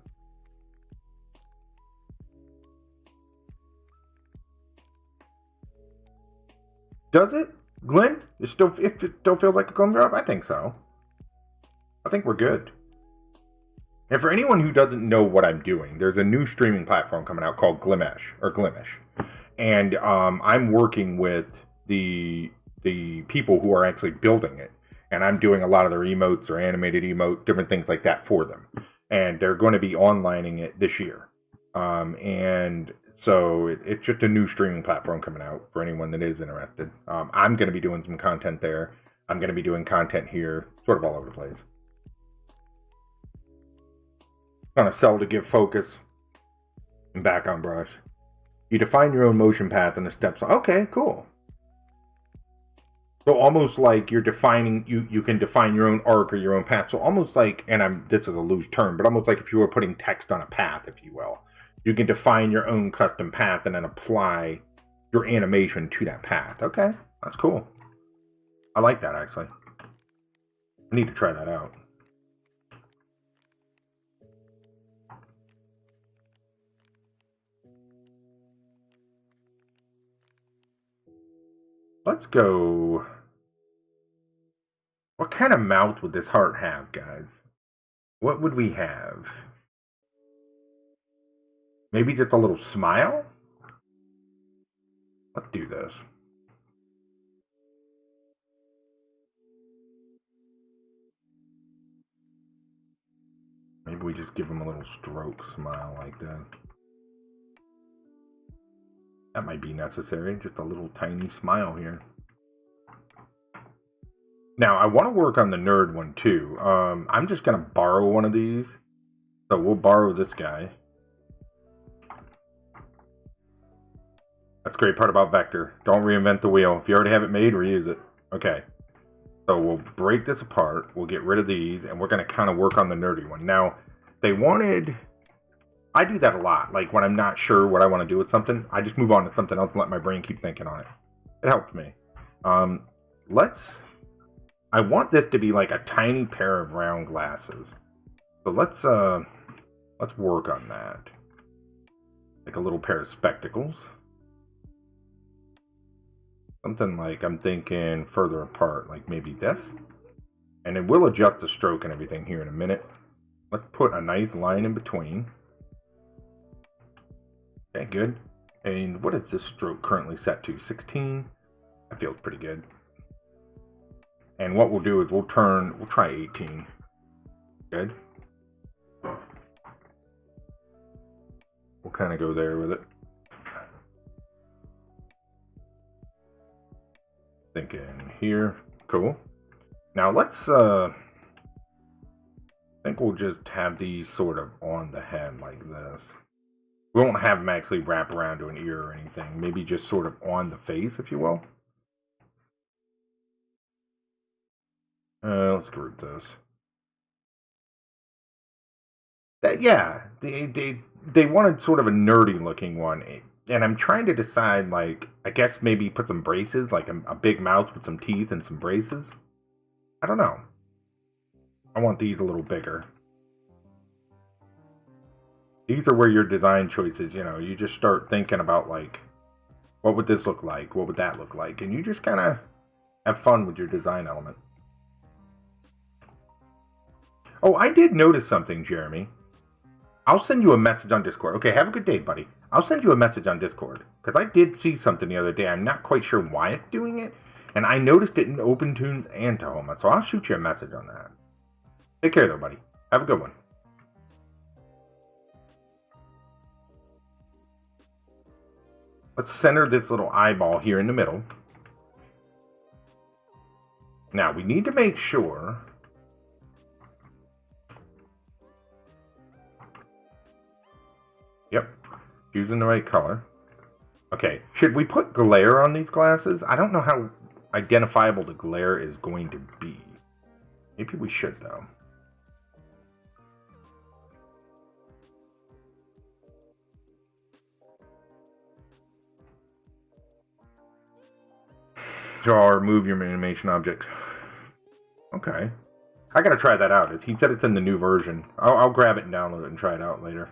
Does it, Glenn? It still feels like a Glenn drop? I think so. I think we're good. And for anyone who doesn't know what I'm doing, there's a new streaming platform coming out called Glimish. And I'm working with the people who are actually building it. And I'm doing a lot of their emotes or animated emote, different things like that for them. And they're going to be onlining it this year. And so it's just a new streaming platform coming out for anyone that is interested. I'm going to be doing some content there. I'm going to be doing content here, sort of all over the place. On a cell to give focus. And back on brush. You define your own motion path and the steps. Okay, cool. So almost like you're defining, you can define your own arc or your own path. So almost like, and this is a loose term, but almost like if you were putting text on a path, if you will. You can define your own custom path and then apply your animation to that path. Okay, that's cool. I like that, actually. I need to try that out. Let's go. What kind of mouth would this heart have, guys? What would we have? Maybe just a little smile? Let's do this. Maybe we just give him a little stroke smile like that. That might be necessary. Just a little tiny smile here. Now, I want to work on the nerd one too. I'm just going to borrow one of these. So we'll borrow this guy. That's the great part about Vector. Don't reinvent the wheel. If you already have it made, reuse it. Okay. So we'll break this apart. We'll get rid of these. And we're going to kind of work on the nerdy one. Now, they wanted... I do that a lot. Like, when I'm not sure what I want to do with something, I just move on to something else and let my brain keep thinking on it. It helps me. I want this to be like a tiny pair of round glasses. So let's work on that. Like a little pair of spectacles. Something like, I'm thinking further apart, like maybe this. And it will adjust the stroke and everything here in a minute. Let's put a nice line in between. Okay, good. And what is this stroke currently set to? 16? That feels pretty good. And what we'll do is we'll try 18. Good. We'll kind of go there with it. Thinking here. Cool. Now let's, I think we'll just have these sort of on the head like this. We won't have them actually wrap around to an ear or anything. Maybe just sort of on the face, if you will. Let's group this. Yeah, they wanted sort of a nerdy looking one. And I'm trying to decide, like, I guess maybe put some braces, like a big mouth with some teeth and some braces. I don't know. I want these a little bigger. These are where your design choices, you know, you just start thinking about, like, what would this look like? What would that look like? And you just kind of have fun with your design element. Oh, I did notice something, Jeremy. I'll send you a message on Discord. Okay, have a good day, buddy. I'll send you a message on Discord. Because I did see something the other day. I'm not quite sure why it's doing it. And I noticed it in OpenTunes and Tahoma. So I'll shoot you a message on that. Take care, though, buddy. Have a good one. Let's center this little eyeball here in the middle. Now, we need to make sure... Yep, using the right color. Okay, should we put glare on these glasses? I don't know how identifiable the glare is going to be. Maybe we should, though. Draw or move your animation object. Okay. I gotta try that out. He said it's in the new version. I'll grab it and download it and try it out later.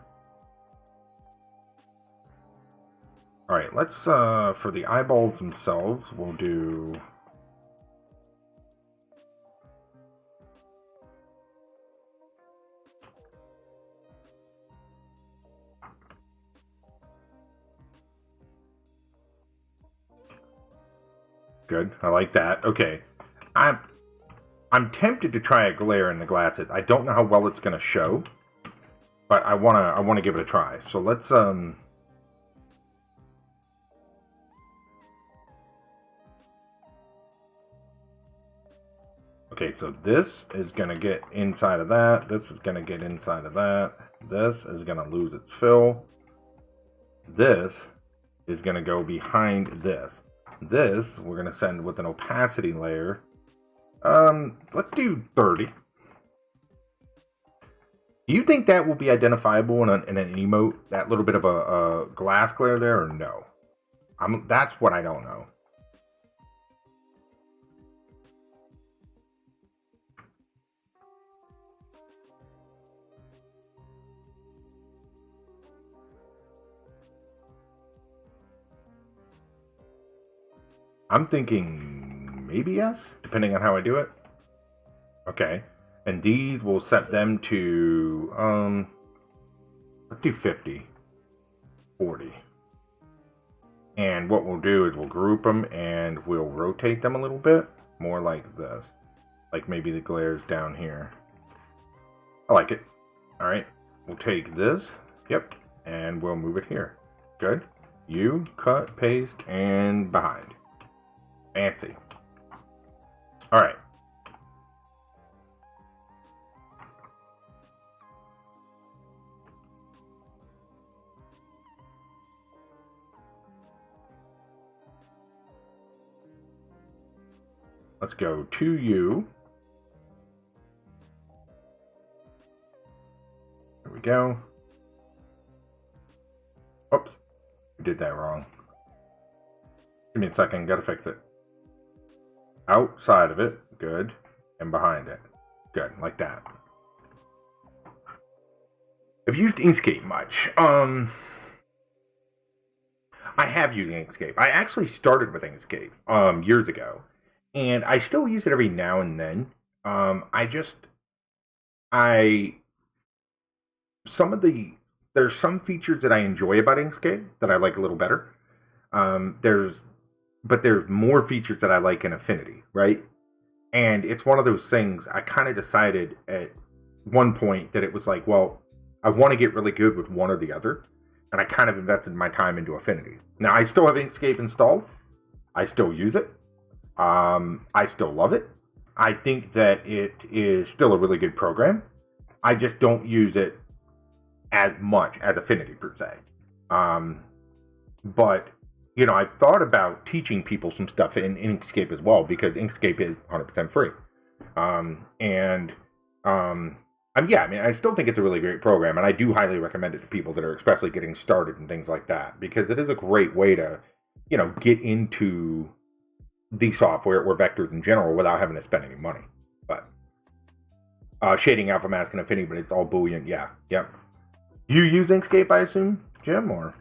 Alright, let's, for the eyeballs themselves, we'll do... Good, I like that. Okay, I'm tempted to try a glare in the glasses. I don't know how well it's gonna show, but I wanna give it a try. So let's Okay, so this is gonna get inside of that. This is gonna get inside of that. This is gonna lose its fill. This is gonna go behind this. This we're gonna send with an opacity layer. Let's do 30. Do you think that will be identifiable in an emote? That little bit of a glass glare there, or no? That's what I don't know. I'm thinking maybe yes, depending on how I do it. Okay. And these will set them to, let's do 50. 40. And what we'll do is we'll group them and we'll rotate them a little bit. More like this. Like maybe the glare's down here. I like it. Alright. We'll take this. Yep. And we'll move it here. Good. You, cut, paste, and behind. Fancy. Alright. Let's go to you. There we go. Oops. We did that wrong. Give me a second. Gotta fix it. Outside of it. Good. And behind it. Good. Like that. I've used Inkscape much. I have used Inkscape. I actually started with Inkscape years ago. And I still use it every now and then. There's some features that I enjoy about Inkscape that I like a little better. There's more features that I like in Affinity, right? And it's one of those things I kind of decided at one point that it was like, well, I want to get really good with one or the other. And I kind of invested my time into Affinity. Now, I still have Inkscape installed. I still use it. I still love it. I think that it is still a really good program. I just don't use it as much as Affinity per se. But, you know, I thought about teaching people some stuff in Inkscape as well, because Inkscape is 100% free. Yeah, I mean, I still think it's a really great program, and I do highly recommend it to people that are especially getting started and things like that, because it is a great way to, you know, get into the software or vectors in general without having to spend any money. But shading, alpha mask, and Affinity, but it's all Boolean. Yeah, yep. You use Inkscape, I assume, Jim, or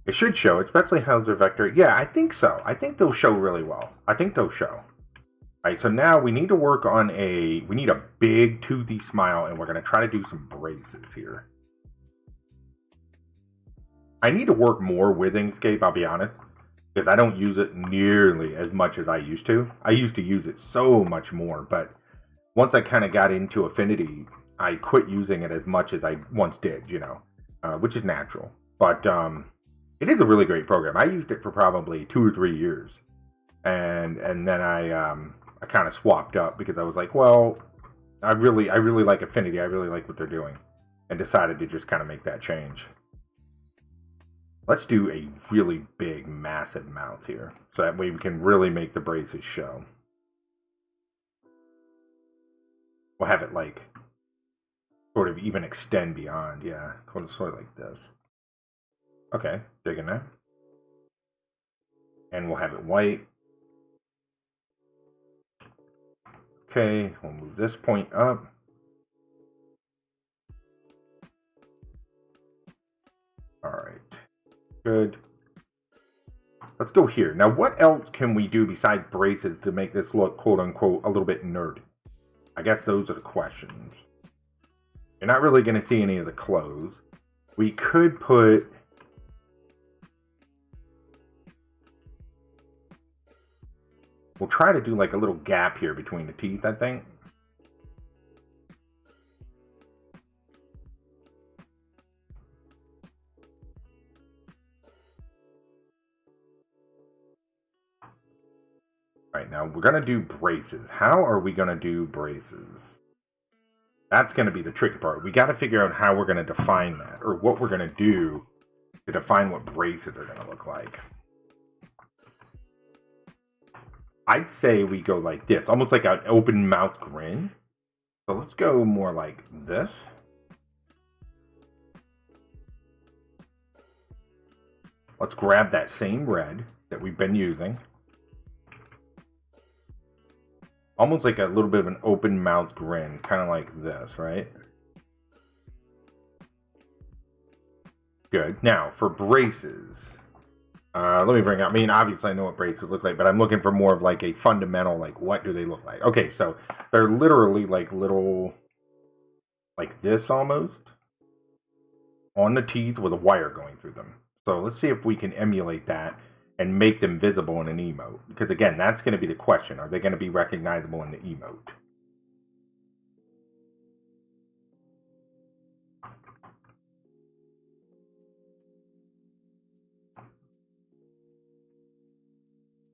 it should show, especially how the vector. Yeah, I think so. I think they'll show really well. I think they'll show. All right, so now we need to work on we need a big toothy smile, and we're going to try to do some braces here. I need to work more with Inkscape, I'll be honest, because I don't use it nearly as much as I used to. I used to use it so much more, but once I kind of got into Affinity, I quit using it as much as I once did, you know, which is natural. But It is a really great program. I used it for probably 2 or 3 years, and then I kind of swapped up because I was like, well, I really like Affinity. I really like what they're doing, and decided to just kind of make that change. Let's do a really big, massive mouth here, so that way we can really make the braces show. We'll have it like sort of even extend beyond, yeah, sort of like this. Okay, digging that. And we'll have it white. Okay, we'll move this point up. All right, good. Let's go here. Now, what else can we do besides braces to make this look, quote unquote, a little bit nerdy? I guess those are the questions. You're not really going to see any of the clothes. We could put... We'll try to do like a little gap here between the teeth, I think. All right, now we're going to do braces. How are we going to do braces? That's going to be the tricky part. We got to figure out how we're going to define that, or what we're going to do to define what braces are going to look like. I'd say we go like this, almost like an open mouth grin. So let's go more like this. Let's grab that same red that we've been using. Almost like a little bit of an open mouth grin, kind of like this, right? Good. Now, for braces. Let me bring out, I mean, obviously I know what braces look like, but I'm looking for more of like a fundamental, like, what do they look like? Okay, so they're literally like little, like this almost, on the teeth with a wire going through them. So let's see if we can emulate that and make them visible in an emote. Because again, that's going to be the question. Are they going to be recognizable in the emote?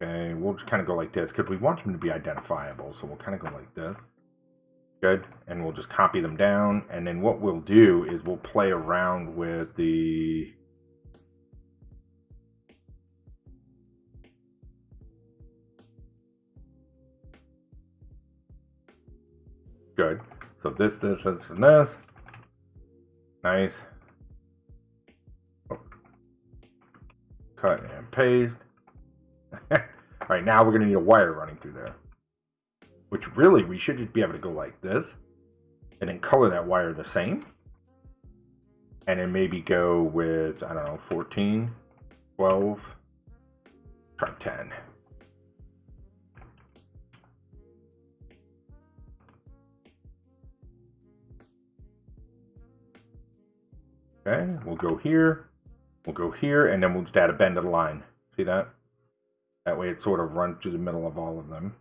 Okay, we'll just kind of go like this because we want them to be identifiable. So we'll kind of go like this. Good. And we'll just copy them down. And then what we'll do is we'll play around with the... Good. So this, and this. Nice. Oh. Cut and paste. Alright, now we're going to need a wire running through there. Which really, we should just be able to go like this. And then color that wire the same. And then maybe go with, I don't know, 14, 12, try 10. Okay, we'll go here, and then we'll just add a bend to the line. See that? That way it sort of runs through the middle of all of them.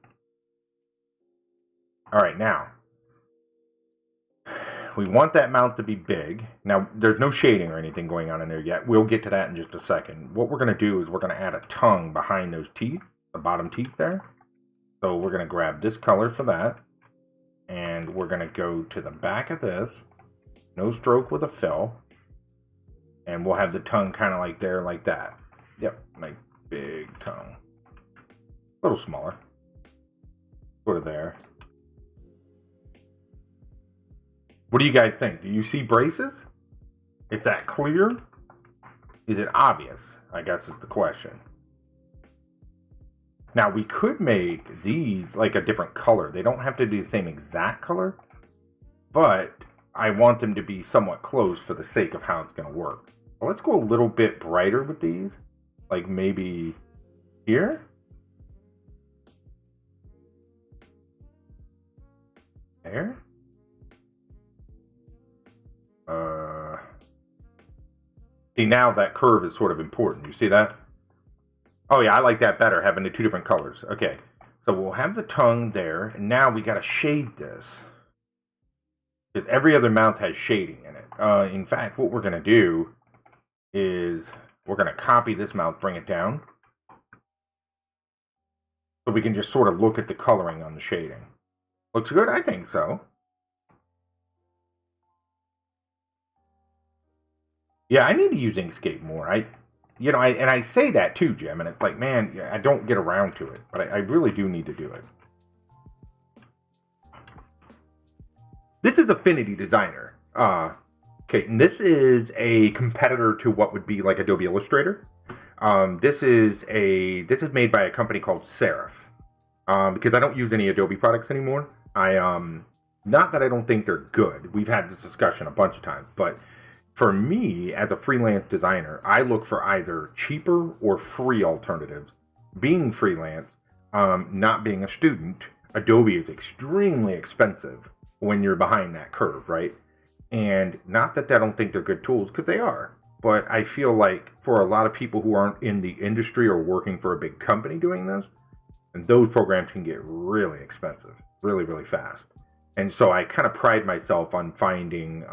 Alright, now, we want that mouth to be big. Now, there's no shading or anything going on in there yet. We'll get to that in just a second. What we're going to do is we're going to add a tongue behind those teeth, the bottom teeth there. So we're going to grab this color for that. And we're going to go to the back of this. No stroke with a fill. And we'll have the tongue kind of like there, like that. Yep, like big tongue. A little smaller. Sort of there. What do you guys think? Do you see braces? Is that clear? Is it obvious? I guess is the question. Now, we could make these like a different color. They don't have to be the same exact color. But I want them to be somewhat close for the sake of how it's going to work. Well, let's go a little bit brighter with these. Like maybe here. There. See, now that curve is sort of important. You see that? Oh yeah, I like that better, having the two different colors. Okay, so we'll have the tongue there, and now we got to shade this. Because every other mouth has shading in it. In fact, what we're going to do is we're going to copy this mouth, bring it down. So we can just sort of look at the coloring on the shading. Looks good? I think so. Yeah, I need to use Inkscape more. I say that too, Jim, and it's like, man, I don't get around to it, but I really do need to do it. This is Affinity Designer. Okay, and this is a competitor to what would be like Adobe Illustrator. This is made by a company called Serif. Because I don't use any Adobe products anymore. Not that I don't think they're good. We've had this discussion a bunch of times, but for me, as a freelance designer, I look for either cheaper or free alternatives. Being freelance, not being a student, Adobe is extremely expensive when you're behind that curve, right? And not that I don't think they're good tools, because they are. But I feel like for a lot of people who aren't in the industry or working for a big company doing this, and those programs can get really expensive, really, really fast. And so I kind of pride myself on finding,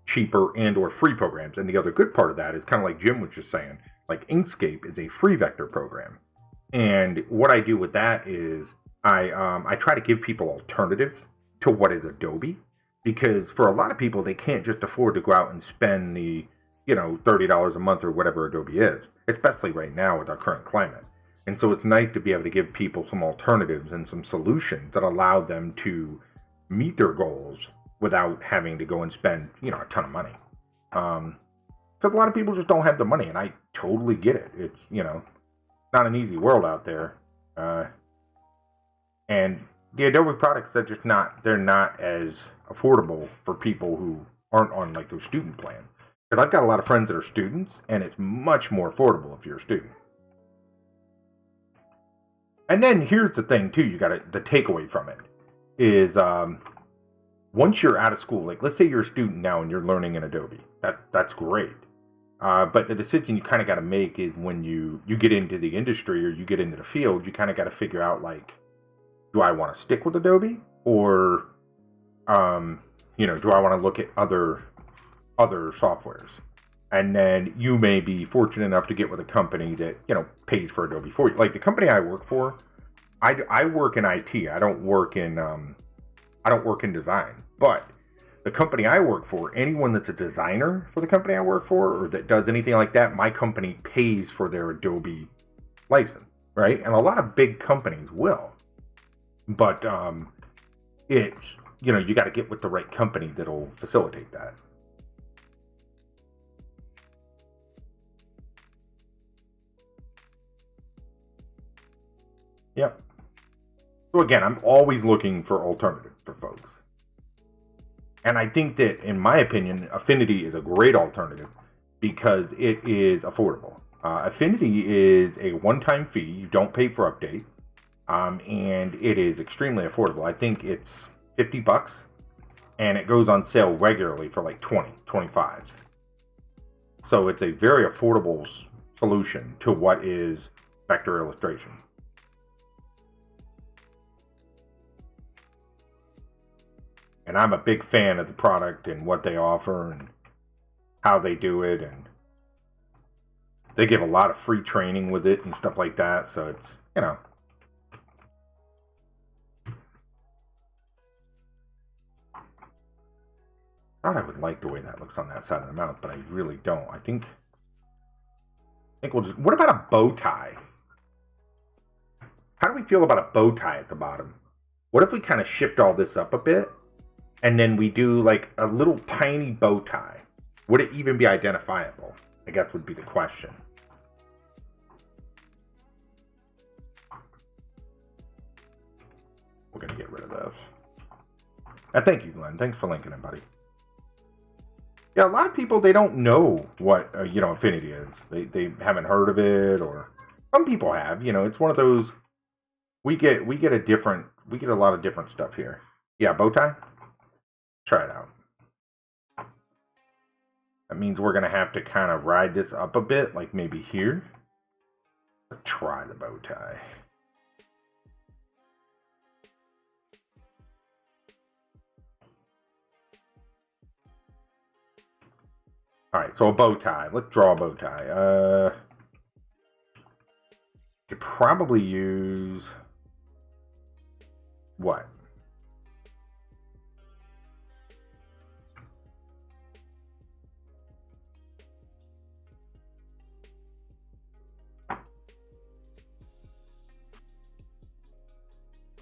cheaper and or free programs. And the other good part of that is kind of like Jim was just saying, like Inkscape is a free vector program. And what I do with that is I try to give people alternatives to what is Adobe, because for a lot of people, they can't just afford to go out and spend the, $30 a month or whatever Adobe is, especially right now with our current climate. And so it's nice to be able to give people some alternatives and some solutions that allow them to meet their goals without having to go and spend, a ton of money. Because a lot of people just don't have the money, and I totally get it. It's, not an easy world out there. And the Adobe products, they're not as affordable for people who aren't on like those student plans. Because I've got a lot of friends that are students, and it's much more affordable if you're a student. And then here's the thing too, the takeaway from it is once you're out of school, like let's say you're a student now and you're learning in Adobe, that's great. But the decision you kind of got to make is when you get into the industry or you get into the field, you kind of got to figure out like, do I want to stick with Adobe or, do I want to look at other softwares? And then you may be fortunate enough to get with a company that, pays for Adobe for you. Like the company I work for, I work in IT. I don't work in design. But the company I work for, anyone that's a designer for the company I work for or that does anything like that, my company pays for their Adobe license, right? And a lot of big companies will. But it's, you got to get with the right company that'll facilitate that. Yep. So again, I'm always looking for alternatives for folks. And I think that, in my opinion, Affinity is a great alternative because it is affordable. Affinity is a one-time fee. You don't pay for updates. And it is extremely affordable. I think it's $50 and it goes on sale regularly for like 20, 25. So it's a very affordable solution to what is vector illustration. And I'm a big fan of the product and what they offer and how they do it. And they give a lot of free training with it and stuff like that. So it's, thought I would like the way that looks on that side of the mouth, but I really don't. I think we'll just... What about a bow tie? How do we feel about a bow tie at the bottom? What if we kind of shift all this up a bit and then we do like a little tiny bow tie? Would it even be identifiable? I guess would be the question. We're going to get rid of this. Thank you, Glenn. Thanks for linking it, buddy. Yeah, a lot of people, they don't know what, Affinity is. They haven't heard of it, or some people have. It's one of those, we get a lot of different stuff here. Yeah, bow tie? Try it out. That means we're going to have to kind of ride this up a bit, like maybe here. Let's try the bow tie. Alright, so a bow tie. Let's draw a bow tie. Could probably use... what?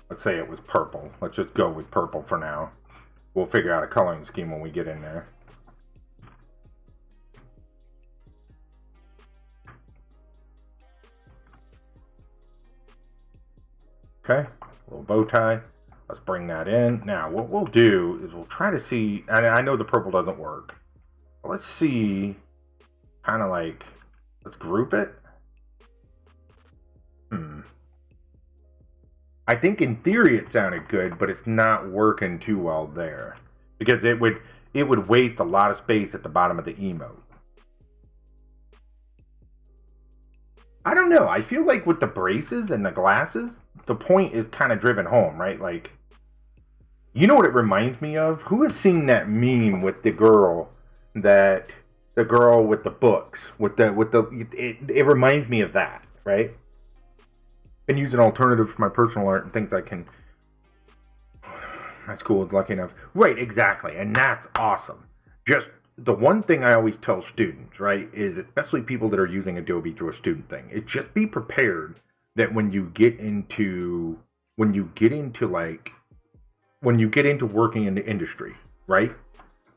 Let's say it was purple. Let's just go with purple for now. We'll figure out a coloring scheme when we get in there. Okay, a little bow tie. Let's bring that in. Now, what we'll do is we'll try to see... I know the purple doesn't work. But let's see... kind of like... let's group it. I think in theory it sounded good, but it's not working too well there. Because it would waste a lot of space at the bottom of the emote. I don't know. I feel like with the braces and the glasses, the point is kind of driven home, right? Like, you know what it reminds me of? Who has seen that meme with the girl with the books, it reminds me of that, right? Been using alternative for my personal art and things I can... my school is lucky enough. Right, exactly. And that's awesome. Just the one thing I always tell students, right, is especially people that are using Adobe to a student thing, is just be prepared that when you get into working in the industry, right?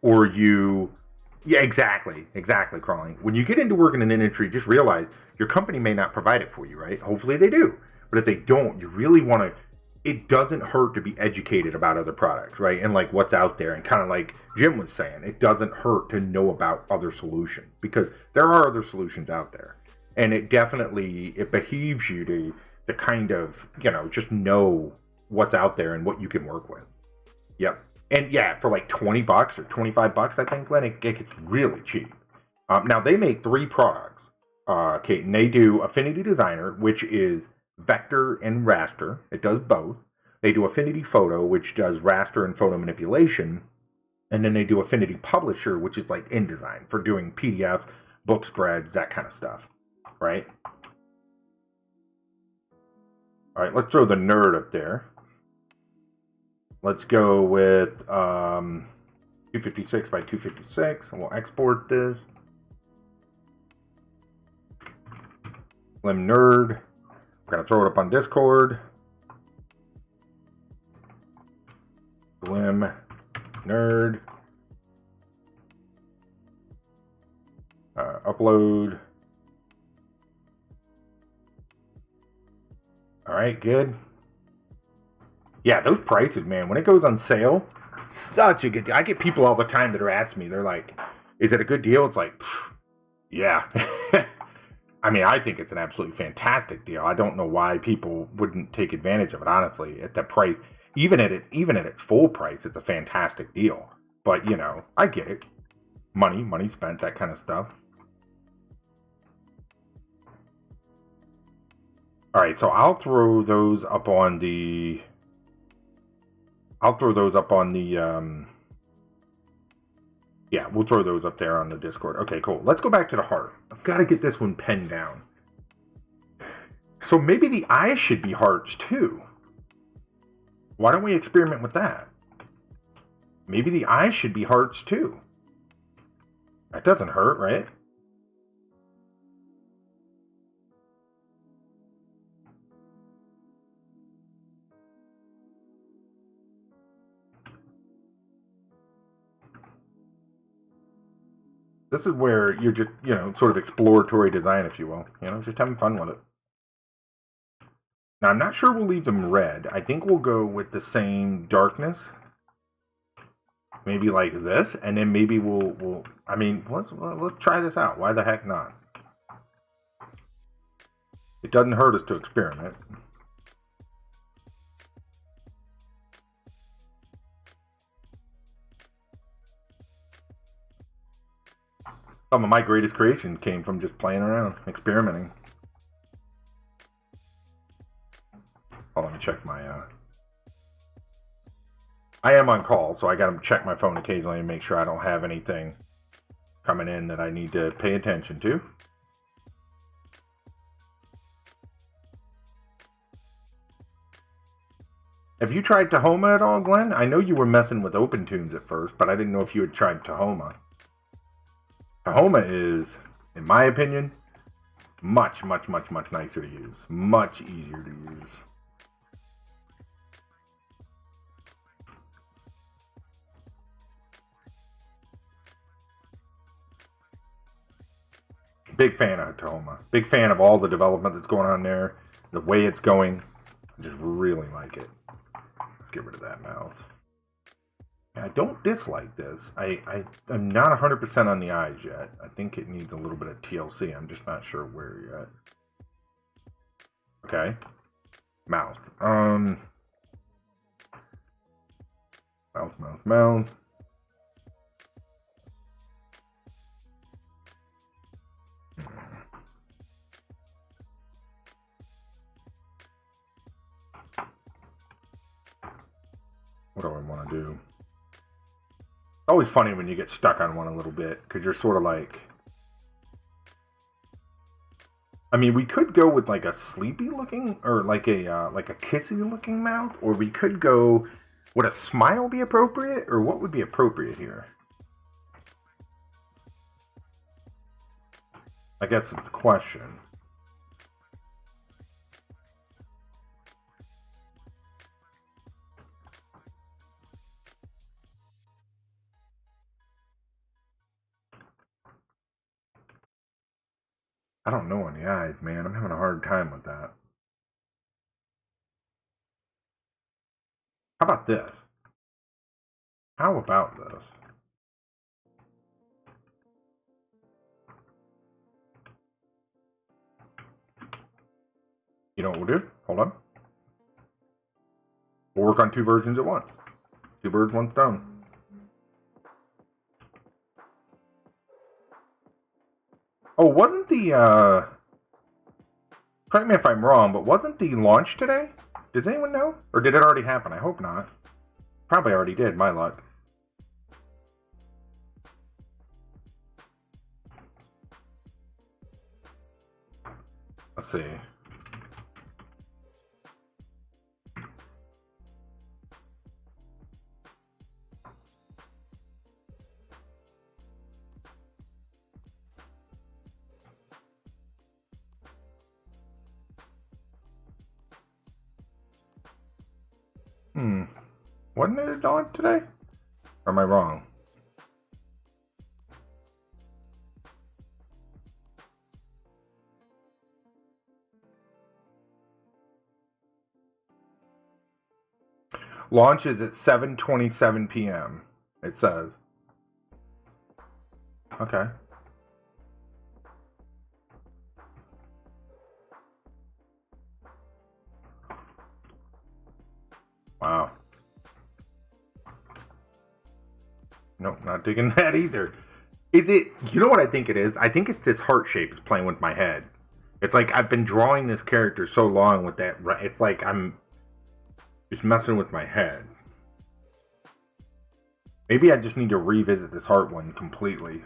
Or yeah, exactly, Crawling. When you get into working in an industry, just realize your company may not provide it for you, right? Hopefully they do. But if they don't, you really want to... it doesn't hurt to be educated about other products, right? And like what's out there. And kind of like Jim was saying, it doesn't hurt to know about other solutions because there are other solutions out there. And it behooves you to kind of, just know what's out there and what you can work with. Yep. And yeah, for like $20 or $25, I think, Glenn, it gets really cheap. Now they make 3 products. Okay, and they do Affinity Designer, which is vector and raster. It does both. They do Affinity Photo, which does raster and photo manipulation. And then they do Affinity Publisher, which is like InDesign for doing PDF, book spreads, that kind of stuff. Right? Alright, let's throw the nerd up there. Let's go with 256 by 256, and we'll export this. Slim nerd. We're going to throw it up on Discord. Slim nerd. Upload. Alright, good. Yeah, those prices, man, when it goes on sale, such a good deal. I get people all the time that are asking me, they're like, is it a good deal? It's like, yeah. I mean, I think it's an absolutely fantastic deal. I don't know why people wouldn't take advantage of it, honestly, at that price. Even at its full price, it's a fantastic deal. But, I get it. Money spent, that kind of stuff. All right, so I'll throw those up on the... yeah, we'll throw those up there on the Discord. Okay, cool. Let's go back to the heart. I've got to get this one penned down. So maybe the eyes should be hearts too. Why don't we experiment with that? Maybe the eyes should be hearts too. That doesn't hurt, right? This is where you're just, sort of exploratory design, if you will. Just having fun with it. Now, I'm not sure we'll leave them red. I think we'll go with the same darkness. Maybe like this, and then maybe we'll let's try this out. Why the heck not? It doesn't hurt us to experiment. Some of my greatest creation came from just playing around, experimenting. Oh, let me check my... I am on call, so I gotta check my phone occasionally and make sure I don't have anything coming in that I need to pay attention to. Have you tried Tahoma at all, Glenn? I know you were messing with OpenTunes at first, but I didn't know if you had tried Tahoma. Tahoma is, in my opinion, much nicer to use. Much easier to use. Big fan of Tahoma. Big fan of all the development that's going on there. The way it's going. I just really like it. Let's get rid of that mouth. I don't dislike this. I'm not 100% on the eyes yet. I think it needs a little bit of TLC. I'm just not sure where yet. Okay. Mouth. Mouth. What do I want to do? It's always funny when you get stuck on one a little bit, because you're sort of like... I mean, we could go with like a sleepy looking, or like a kissy looking mouth, or we could go... Would a smile be appropriate, or what would be appropriate here? I guess it's the question. I don't know on the eyes, man. I'm having a hard time with that. How about this? How about this? You know what we'll do? Hold on. We'll work on two versions at once. Two birds, one stone. Oh, wasn't the, correct me if I'm wrong, but wasn't the launch today? Does anyone know? Or did it already happen? I hope not. Probably already did, my luck. Let's see. Wasn't it a dog today? Or am I wrong? Launch is at 7:27 p.m. It says. Okay. Wow. Nope, not digging that either. Is it, you know what I think it is? I think it's this heart shape is playing with my head. It's like I've been drawing this character so long with that, it's like I'm just messing with my head. Maybe I just need to revisit this heart one completely.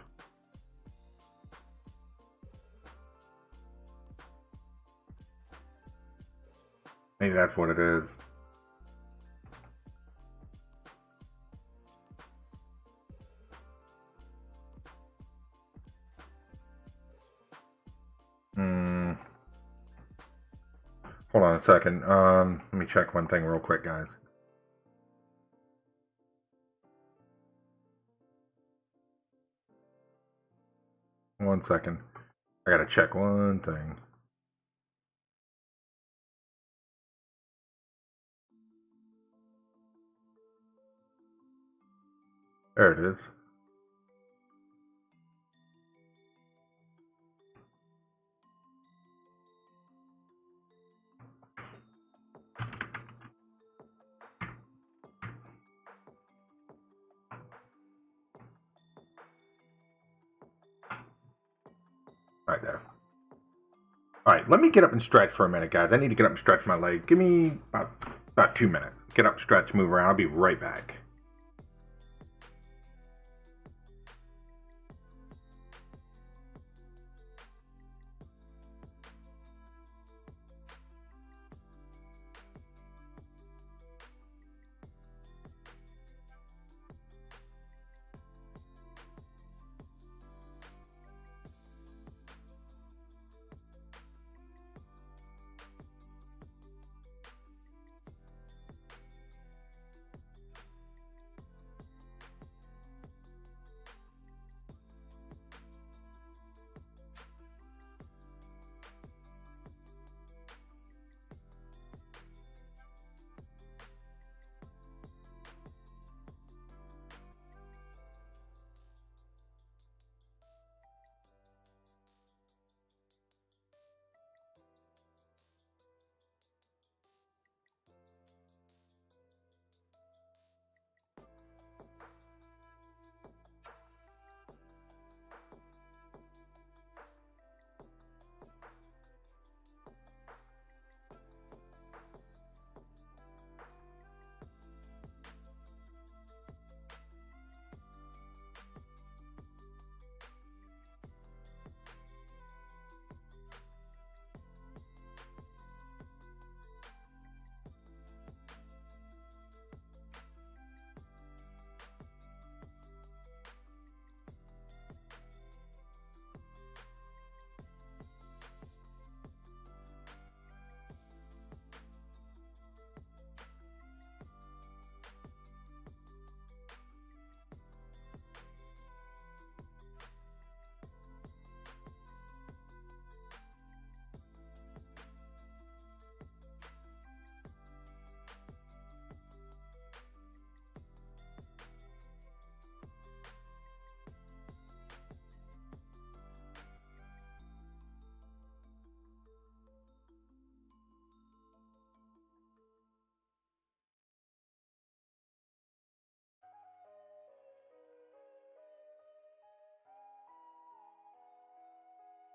Maybe that's what it is. Hold on a second. Let me check one thing real quick, guys. One second. I gotta check one thing. There it is. Right there. Alright, let me get up and stretch for a minute, guys. I need to get up and stretch my leg. Give me about 2 minutes. Get up, stretch, move around. I'll be right back.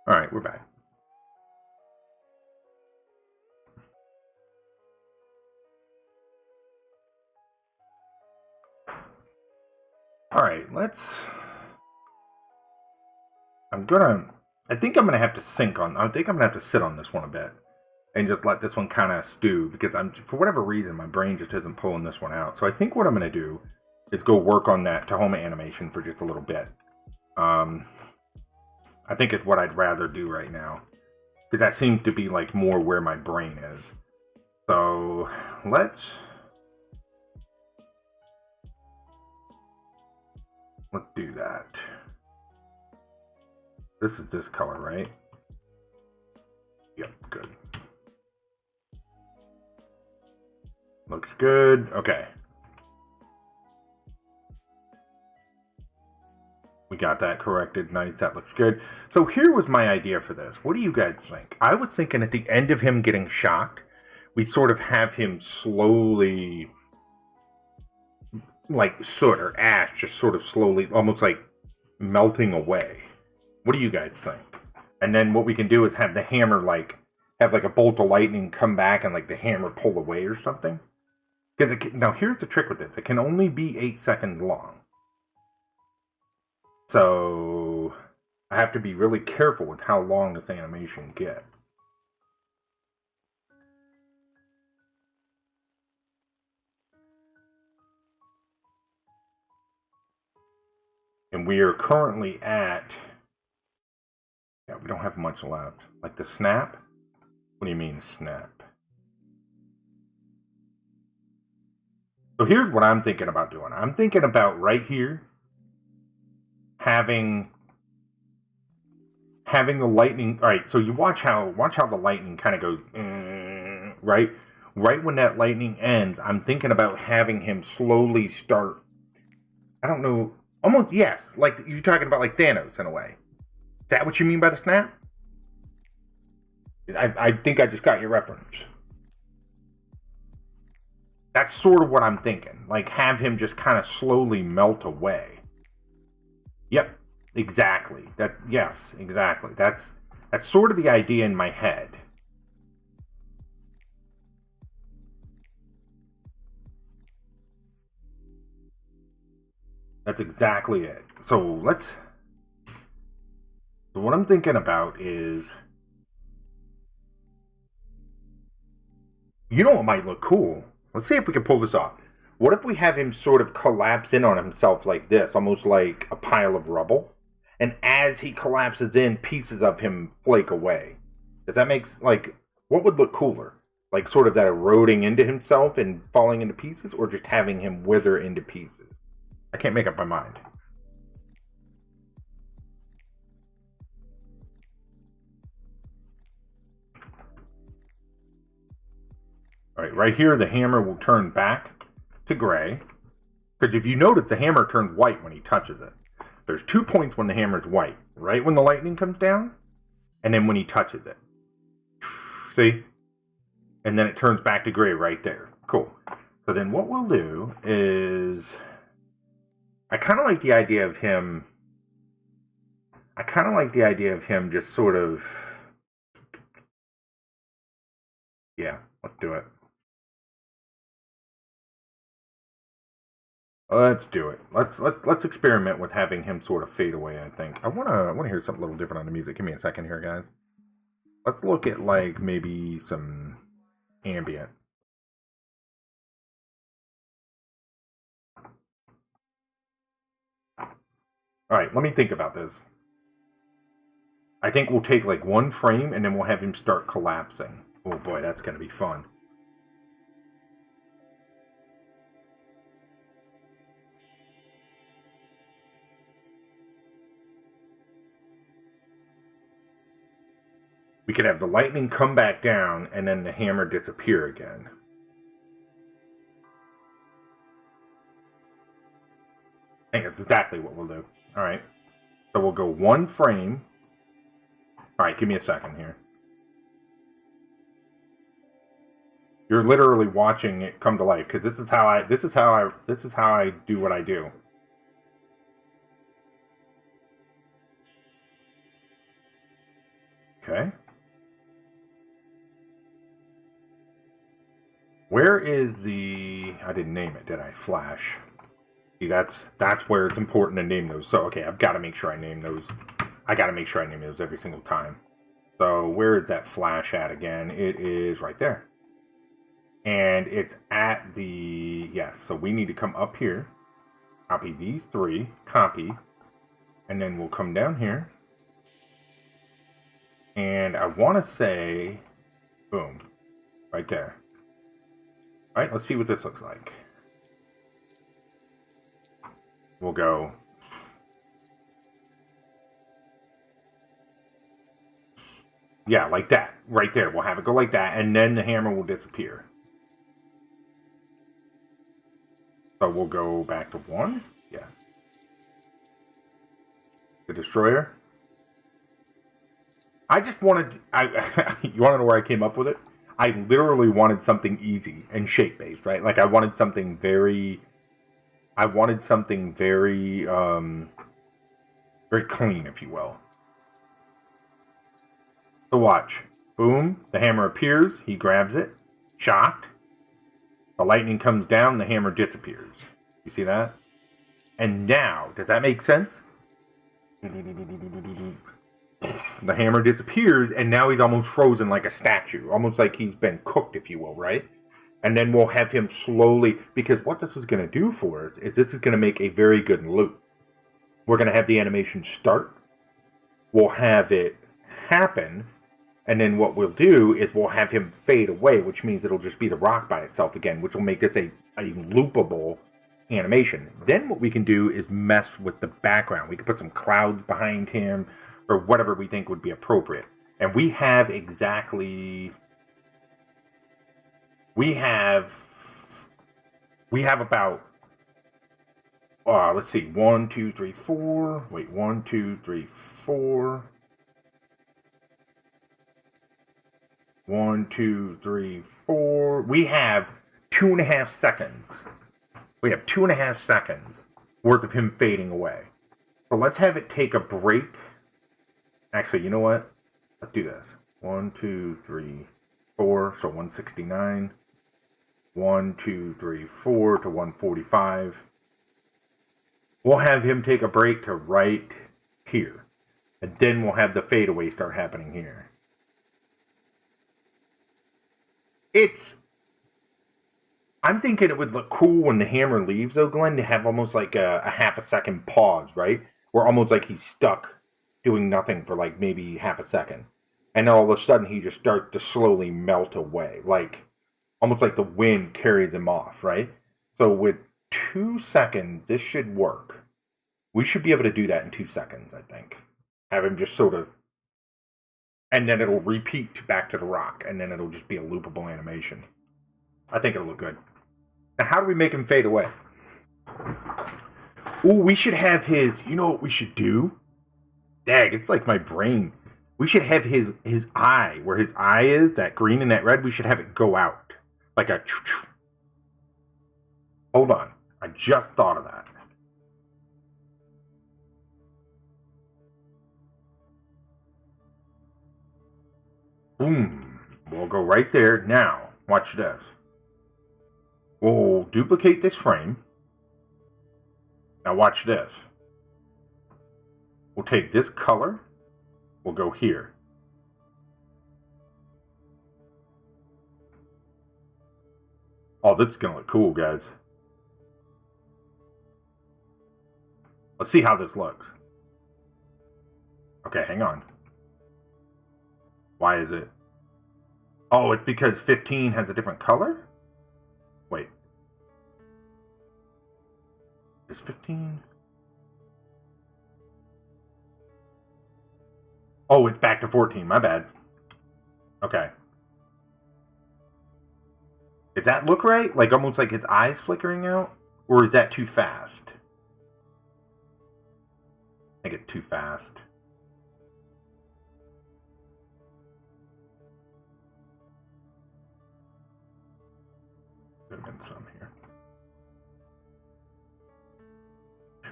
Alright, we're back. Alright, let's... I think I'm gonna have to sit on this one a bit. And just let this one kind of stew. Because for whatever reason, my brain just isn't pulling this one out. So I think what I'm gonna do is go work on that Tahoma animation for just a little bit. I think it's what I'd rather do right now. Because that seems to be like more where my brain is. So let's do that. This is this color, right? Yep, good. Looks good. Okay. We got that corrected. Nice. That looks good. So here was my idea for this. What do you guys think? I was thinking at the end of him getting shocked, we sort of have him slowly, like soot or ash, just sort of slowly, almost like melting away. What do you guys think? And then what we can do is have the hammer, like, have like a bolt of lightning come back and like the hammer pull away or something. Because now here's the trick with this. It can only be 8 seconds long. So I have to be really careful with how long this animation gets. And we are currently at... Yeah, we don't have much left. Like the snap? What do you mean, snap? So here's what I'm thinking about doing. I'm thinking about right here having the lightning. All right, so you watch how the lightning kind of goes, right? Right when that lightning ends, I'm thinking about having him slowly start. I don't know. Almost, yes. Like you're talking about like Thanos in a way. Is that what you mean by the snap? I think I just got your reference. That's sort of what I'm thinking. Like, have him just kind of slowly melt away. Yep, exactly. Yes, exactly. That's sort of the idea in my head. That's exactly it. So what I'm thinking about is, you know what might look cool? Let's see if we can pull this off. What if we have him sort of collapse in on himself like this, almost like a pile of rubble? And as he collapses in, pieces of him flake away. Does that make, like, what would look cooler? Like sort of that eroding into himself and falling into pieces, or just having him wither into pieces? I can't make up my mind. All right, right here, the hammer will turn back to gray. Because if you notice, the hammer turns white when he touches it. There's 2 points when the hammer's white. Right when the lightning comes down, and then when he touches it. See? And then it turns back to gray right there. Cool. So then what we'll do is... I kind of like the idea of him just sort of... Yeah, let's do it. Let's do it. Let's experiment with having him sort of fade away, I think. I wanna hear something a little different on the music. Give me a second here, guys. Let's look at like maybe some ambient. Alright, let me think about this. I think we'll take like 1 frame and then we'll have him start collapsing. Oh boy, that's gonna be fun. We could have the lightning come back down and then the hammer disappear again. I think that's exactly what we'll do. Alright. So we'll go 1 frame. Alright, give me a second here. You're literally watching it come to life, because this is how I do what I do. Okay. Where is the... I didn't name it, did I? Flash. See, that's where it's important to name those. So, okay, I've got to make sure I name those. I got to make sure I name those every single time. So, where is that flash at again? It is right there. And it's at the... Yes, so we need to come up here. Copy these three. Copy. And then we'll come down here. And I want to say... Boom. Right there. Alright, let's see what this looks like. We'll go... Yeah, like that. Right there. We'll have it go like that, and then the hammer will disappear. So we'll go back to 1. Yes. The destroyer. I just wanted... you want to know where I came up with it? I literally wanted something easy and shape-based, right? Like, I wanted something very... very clean, if you will. So watch. Boom. The hammer appears. He grabs it. Shocked. The lightning comes down. The hammer disappears. You see that? And now, does that make sense? The hammer disappears, and now he's almost frozen like a statue. Almost like he's been cooked, if you will, right? And then we'll have him slowly... Because what this is going to do for us is this is going to make a very good loop. We're going to have the animation start. We'll have it happen. And then what we'll do is we'll have him fade away, which means it'll just be the rock by itself again, which will make this a loopable animation. Then what we can do is mess with the background. We can put some clouds behind him or whatever we think would be appropriate. And we have exactly... We have about... let's see. 1, 2, 3, 4. Wait, 1, 2, 3, 4... 1, 2, 3, 4. We have 2.5 seconds. We have 2.5 seconds worth of him fading away. So let's have it take a break. Actually, you know what? Let's do this. 1, 2, 3, 4. So 169. 1, 2, 3, 4 to 145. We'll have him take a break to right here. And then we'll have the fadeaway start happening here. I'm thinking it would look cool when the hammer leaves, though, Glenn, to have almost like a half a second pause, right? Where almost like he's stuck doing nothing for like maybe half a second. And then all of a sudden he just starts to slowly melt away. Like, almost like the wind carries him off, right? So with 2 seconds, this should work. We should be able to do that in 2 seconds, I think. Have him just sort of... And then it'll repeat back to the rock, and then it'll just be a loopable animation. I think it'll look good. Now, how do we make him fade away? Ooh, we should have his... You know what we should do? Dag, it's like my brain. We should have his eye, where his eye is, that green and that red, we should have it go out. Like a... Hold on. I just thought of that. Boom. We'll go right there. Now, watch this. We'll duplicate this frame. Now watch this. We'll take this color. We'll go here. Oh, this is going to look cool, guys. Let's see how this looks. Okay, hang on. Why is it? Oh, it's because 15 has a different color? Wait. Is 15? Oh, it's back to 14. My bad. Okay. Does that look right? Like almost like his eyes flickering out? Or is that too fast? I think it's too fast. Some here.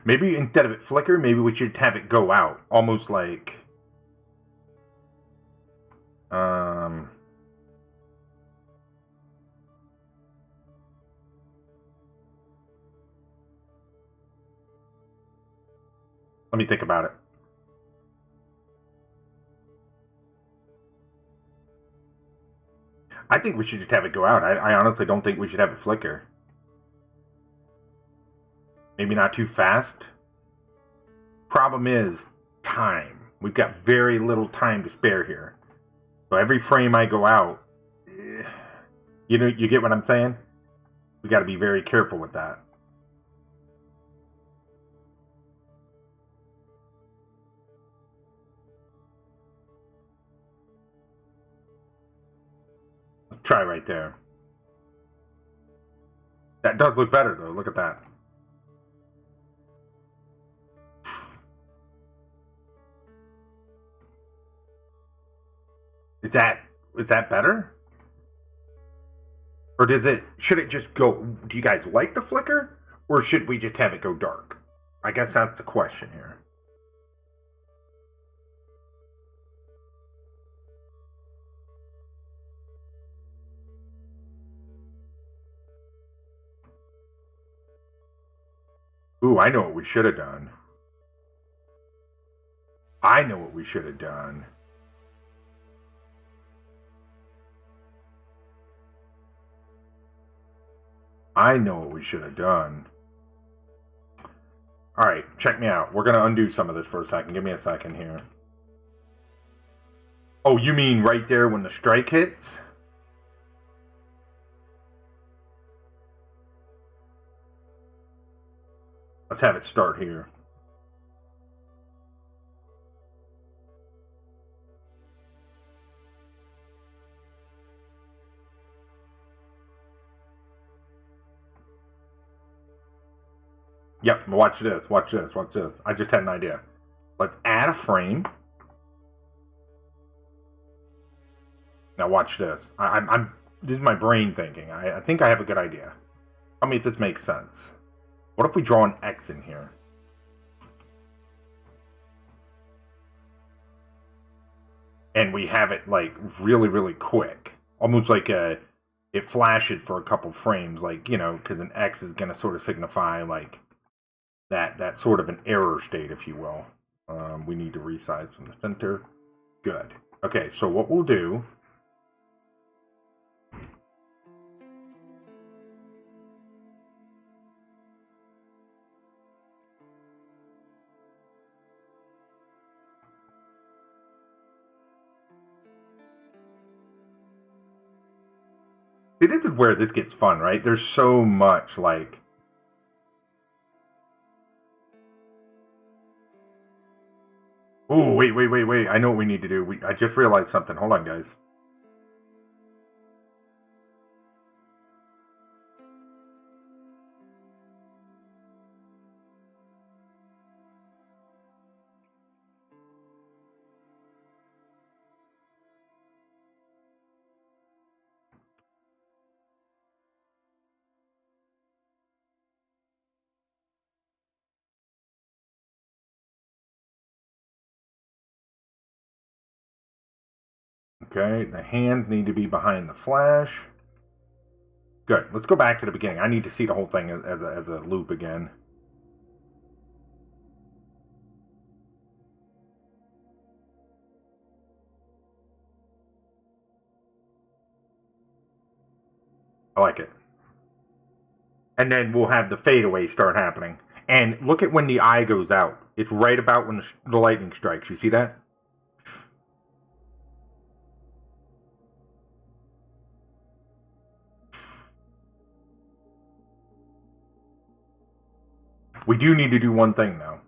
Maybe instead of it flicker, maybe we should have it go out. Almost like... Um, let me think about it. I think we should just have it go out. I honestly don't think we should have it flicker. Maybe not too fast. Problem is time. We've got very little time to spare here. So every frame I go out, you get what I'm saying? We got to be very careful with that. Let's try right there. That does look better though. Look at that. Is that better? Or should it just go, do you guys like the flicker? Or should we just have it go dark? I guess that's the question here. Ooh, I know what we should have done. I know what we should have done. I know what we should have done. Alright, check me out. We're going to undo some of this for a second. Give me a second here. Oh, you mean right there when the strike hits? Let's have it start here. Yep, watch this, watch this, watch this. I just had an idea. Let's add a frame. Now watch this. This is my brain thinking. I think I have a good idea. Tell me if this makes sense. What if we draw an X in here? And we have it like really, really quick. Almost like it flashes for a couple frames, like, because an X is going to sort of signify like that sort of an error state, if you will. We need to resize from the center. Good. Okay, so what we'll do... See, this is where this gets fun, right? There's so much, like... Ooh, wait. I know what we need to do. I just realized something. Hold on, guys. Okay, the hand need to be behind the flash. Good. Let's go back to the beginning. I need to see the whole thing as a loop again. I like it. And then we'll have the fadeaway start happening. And look at when the eye goes out. It's right about when the lightning strikes. You see that? We do need to do one thing, though.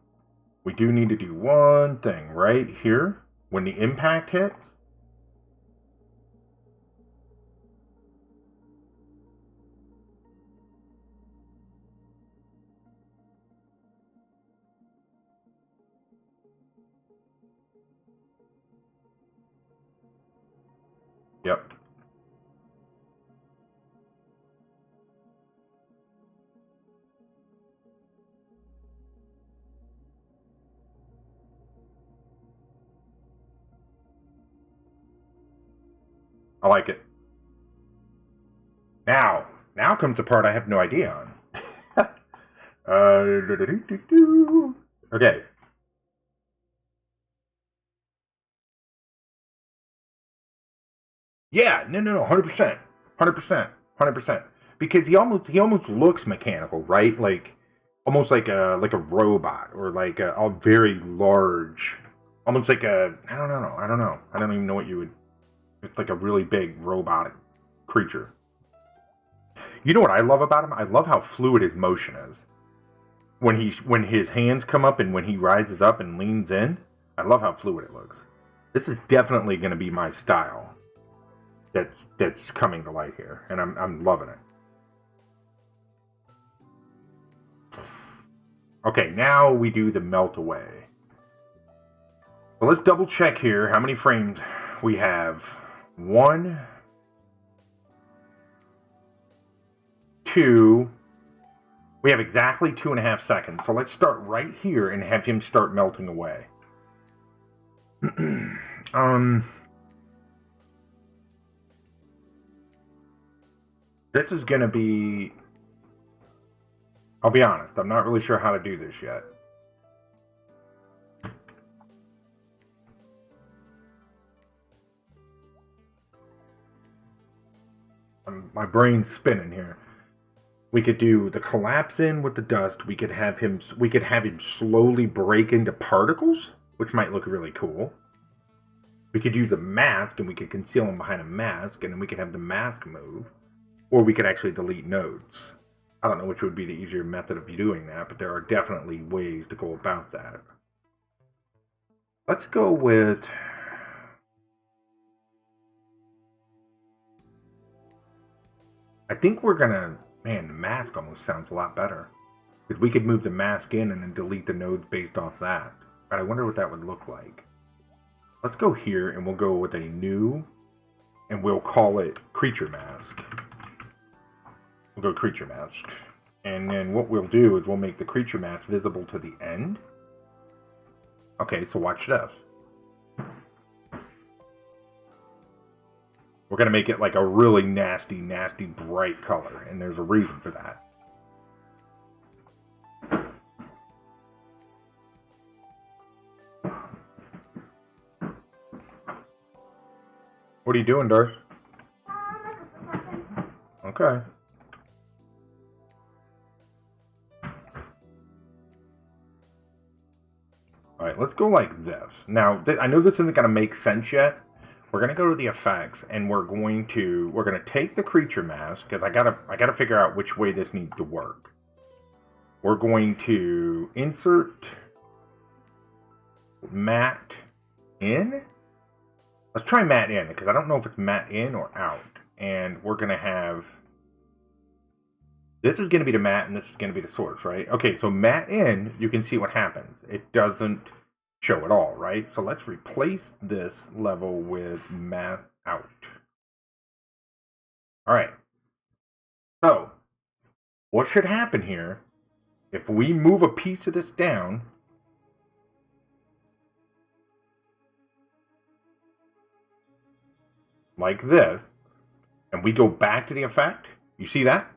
We do need to do one thing right here. When the impact hits. Yep. I like it. Now comes the part I have no idea on. Okay. Yeah, no, 100%, 100%, 100%. Because he almost looks mechanical, right? Like almost like a robot or like a very large, almost like a I don't know. I don't even know what you would. It's like a really big robotic creature. You know what I love about him? I love how fluid his motion is. When his hands come up and when he rises up and leans in, I love how fluid it looks. This is definitely going to be my style. That's coming to light here, and I'm loving it. Okay, now we do the melt away. Well, let's double check here how many frames we have. 1, 2. We have exactly 2.5 seconds. So let's start right here and have him start melting away. This is gonna be... I'll be honest, I'm not really sure how to do this yet. My brain's spinning here. We could do the collapse in with the dust. We could have him slowly break into particles, which might look really cool. We could use a mask and we could conceal him behind a mask, and then we could have the mask move. Or we could actually delete nodes. I don't know which would be the easier method of doing that, but there are definitely ways to go about that. Let's go with... I think we're gonna... Man, the mask almost sounds a lot better. Because we could move the mask in and then delete the nodes based off that. But I wonder what that would look like. Let's go here and we'll go with a new... And we'll call it Creature Mask. We'll go Creature Mask. And then what we'll do is we'll make the Creature Mask visible to the end. Okay, so watch this. We're going to make it like a really nasty, bright color. And there's a reason for that. What are you doing, Darth? I'm looking for something. Okay. Alright, let's go like this. Now, I know this isn't going to make sense yet. We're going to go to the effects, and we're going to take the creature mask, because I gotta figure out which way this needs to work. We're going to insert matte in. Let's try matte in, because I don't know if it's matte in or out. And we're going to have... This is going to be the matte, and this is going to be the source, right? Okay, so matte in, you can see what happens. It doesn't show at all, right? So let's replace this level with matte out. All right. So, what should happen here, if we move a piece of this down... like this, and we go back to the effect, you see that?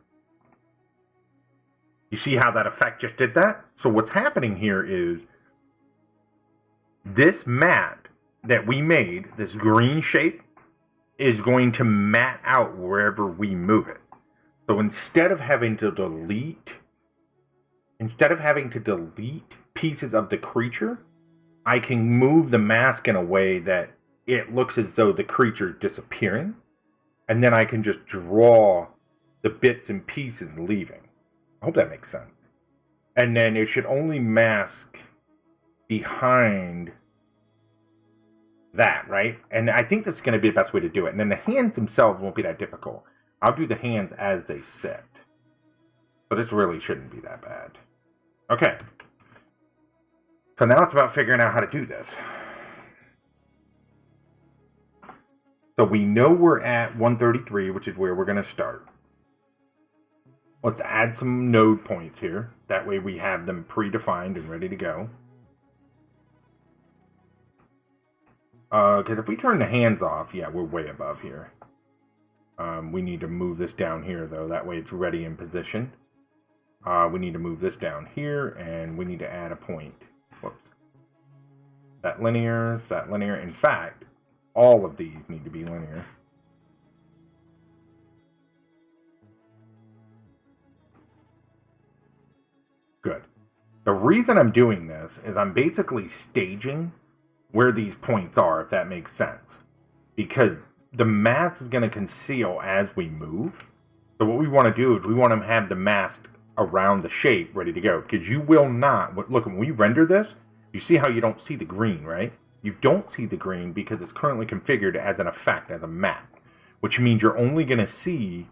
You see how that effect just did that? So what's happening here is this matte that we made, this green shape, is going to matte out wherever we move it. So instead of having to delete pieces of the creature, I can move the mask in a way that it looks as though the creature is disappearing, and then I can just draw the bits and pieces leaving. I hope that makes sense. And then it should only mask behind that, right? And I think this is going to be the best way to do it. And then the hands themselves won't be that difficult. I'll do the hands as they sit. So this really shouldn't be that bad. Okay. So now it's about figuring out how to do this. So we know we're at 133, which is where we're going to start. Let's add some node points here. That way we have them predefined and ready to go. Because if we turn the hands off, yeah, we're way above here. We need to move this down here, though. That way it's ready in position. We need to move this down here, and we need to add a point. Whoops. That linear, that linear. In fact, all of these need to be linear. Good. The reason I'm doing this is I'm basically staging where these points are, if that makes sense. Because the mask is going to conceal as we move. So what we want to do is we want to have the mask around the shape ready to go. Because you will not, look, when we render this, you see how you don't see the green, right? You don't see the green because it's currently configured as an effect, as a map. Which means you're only going to see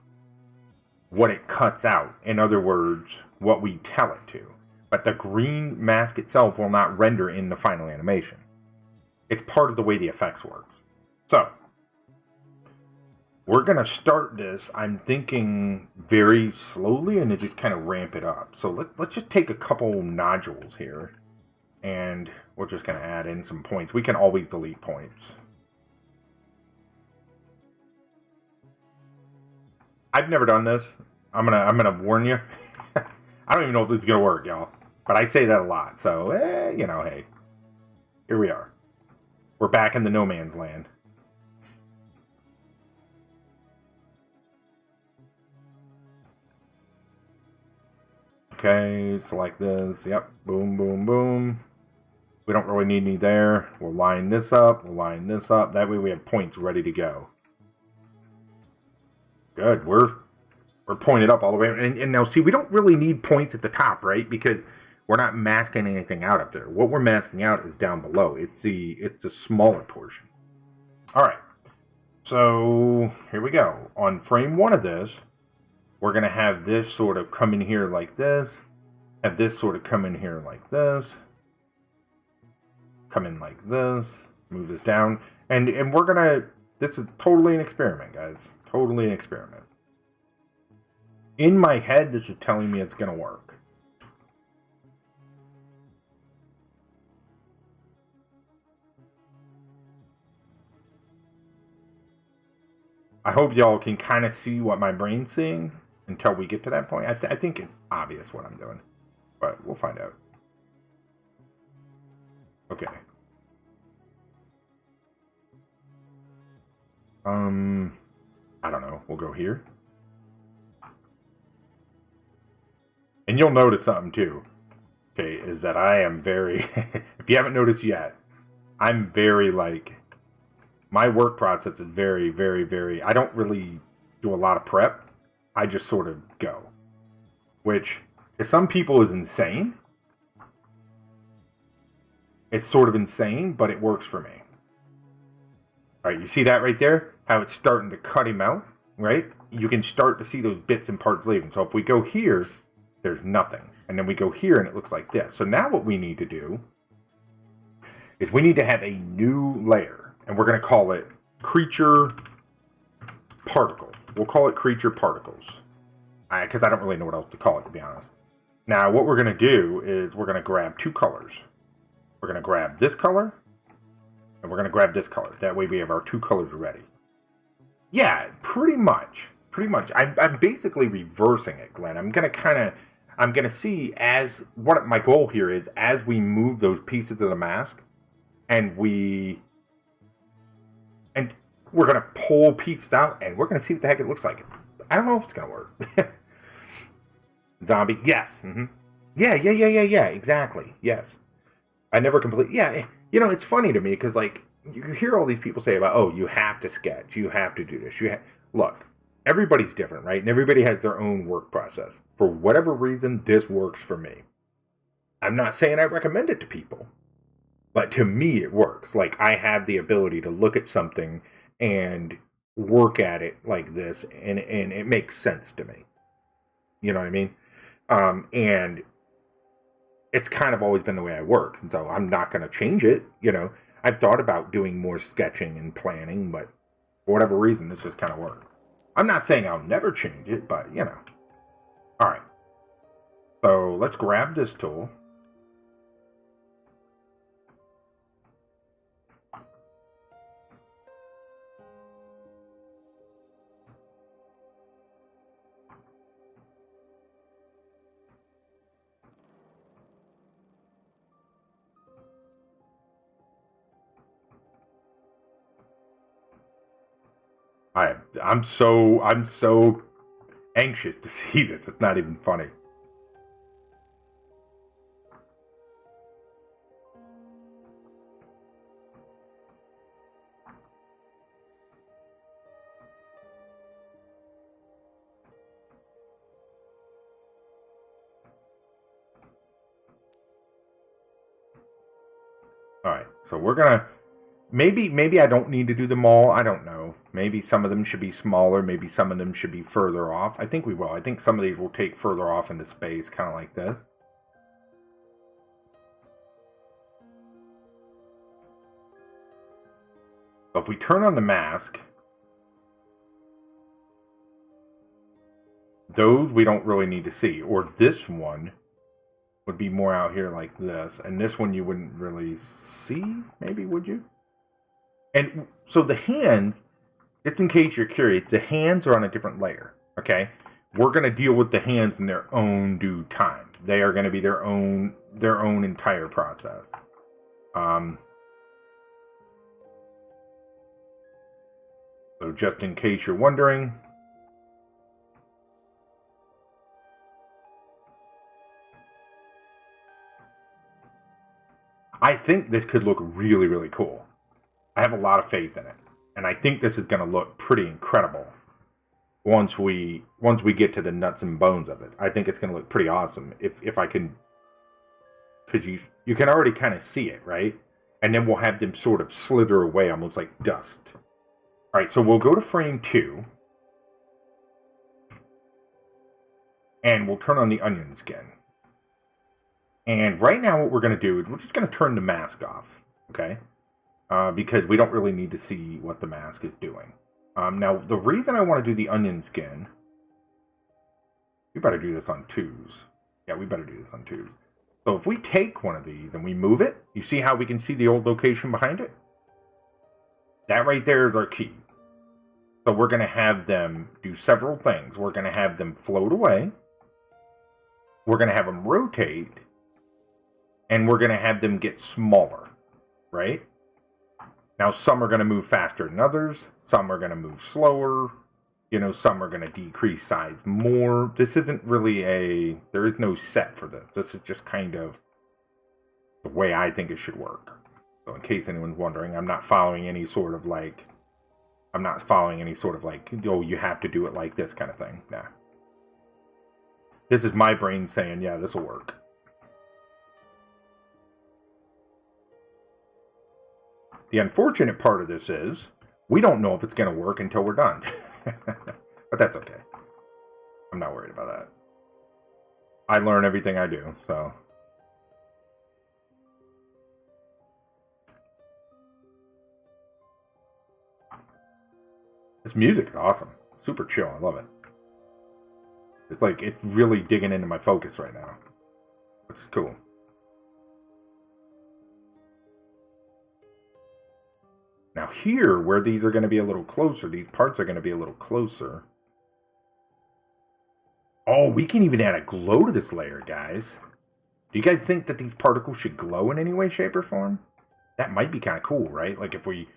what it cuts out. In other words, what we tell it to. But the green mask itself will not render in the final animation. It's part of the way the effects works. So, we're going to start this, I'm thinking, very slowly and then just kind of ramp it up. So let's just take a couple nodules here. And we're just going to add in some points. We can always delete points. I've never done this. I'm gonna warn you. I don't even know if this is going to work, y'all. But I say that a lot. So, you know, hey. Here we are. We're back in the no man's land. Okay, select this. Yep. Boom, boom, boom. We don't really need any there. We'll line this up. We'll line this up. That way we have points ready to go. Good. We're pointed up all the way. And now, see, we don't really need points at the top, right? Because we're not masking anything out up there. What we're masking out is down below. It's the smaller portion. All right. So here we go. On frame 1 of this, we're going to have this sort of come in here like this. Have this sort of come in here like this. Come in like this. Move this down. And we're going to... This is totally an experiment, guys. Totally an experiment. In my head, this is telling me it's going to work. I hope y'all can kind of see what my brain's seeing until we get to that point. I think it's obvious what I'm doing, but we'll find out. Okay. I don't know. We'll go here. And you'll notice something too. Okay, is that I am very, if you haven't noticed yet, I'm very like, my work process is very, very, very, I don't really do a lot of prep. I just sort of go. Which, to some people is insane. It's sort of insane, but it works for me. Alright, you see that right there? How it's starting to cut him out, right? You can start to see those bits and parts leaving. So if we go here, there's nothing. And then we go here and it looks like this. So now what we need to do is we need to have a new layer. And we're going to call it creature particle. We'll call it creature particles. Because I don't really know what else to call it, to be honest. Now what we're going to do is we're going to grab 2 colors. We're going to grab this color. And we're going to grab this color. That way we have our 2 colors ready. Yeah, pretty much. Pretty much. I'm basically reversing it, Glenn. I'm going to see as, what my goal here is, as we move those pieces of the mask, and we're going to pull pieces out, and we're going to see what the heck it looks like. I don't know if it's going to work. Zombie, yes. Mm-hmm. Yeah, exactly, yes. I never complete, yeah, you know, it's funny to me, because, like, you hear all these people say about, oh, you have to sketch, you have to do this, look, everybody's different, right? And everybody has their own work process. For whatever reason, this works for me. I'm not saying I recommend it to people, but to me, it works. Like, I have the ability to look at something and work at it like this, and it makes sense to me. You know what I mean? And it's kind of always been the way I work, and so I'm not going to change it. You know, I've thought about doing more sketching and planning, but for whatever reason, this just kind of worked. I'm not saying I'll never change it, but, you know. All right. So let's grab this tool. I'm so anxious to see this. It's not even funny. Alright, so we're gonna... Maybe I don't need to do them all. I don't know. Maybe some of them should be smaller. Maybe some of them should be further off. I think we will. I think some of these will take further off into space, kind of like this. But if we turn on the mask, those we don't really need to see. Or this one would be more out here like this. And this one you wouldn't really see, maybe, would you? And so the hands, just in case you're curious, the hands are on a different layer, okay? We're going to deal with the hands in their own due time. They are going to be their own entire process. So just in case you're wondering, I think this could look really, really cool. I have a lot of faith in it. And I think this is going to look pretty incredible once we get to the nuts and bones of it. I think it's going to look pretty awesome if I can, because you can already kind of see it, right? And then we'll have them sort of slither away almost like dust. All right, so we'll go to frame 2. And we'll turn on the onion skin. And right now what we're going to do is we're just going to turn the mask off, okay? Because we don't really need to see what the mask is doing. Now, the reason I want to do the onion skin... We better do this on 2s. Yeah, we better do this on 2s. So if we take one of these and we move it, you see how we can see the old location behind it? That right there is our key. So we're going to have them do several things. We're going to have them float away. We're going to have them rotate. And we're going to have them get smaller, right? Now, some are going to move faster than others. Some are going to move slower. You know, some are going to decrease size more. This isn't really there is no set for this. This is just kind of the way I think it should work. So in case anyone's wondering, I'm not following any sort of like, oh, you have to do it like this kind of thing. Nah. This is my brain saying, yeah, this will work. The unfortunate part of this is, we don't know if it's going to work until we're done. But that's okay. I'm not worried about that. I learn everything I do, so... This music is awesome. Super chill, I love it. It's like, it's really digging into my focus right now. Which is cool. Now here, where these are going to be a little closer, these parts are going to be a little closer. Oh, we can even add a glow to this layer, guys. Do you guys think that these particles should glow in any way, shape, or form? That might be kind of cool, right? Like if we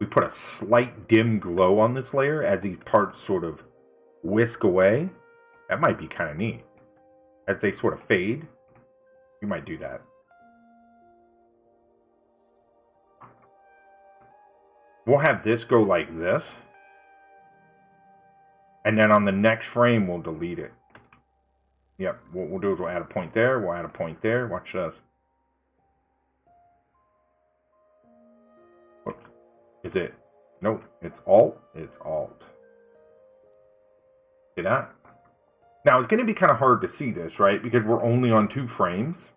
put a slight dim glow on this layer as these parts sort of whisk away. That might be kind of neat. As they sort of fade, we might do that. We'll have this go like this. And then on the next frame, we'll delete it. Yep, what we'll do is we'll add a point there. We'll add a point there. Watch this. Whoops. Is it? Nope. It's Alt. It's Alt. See that? Now, it's going to be kind of hard to see this, right? Because we're only on 2 frames.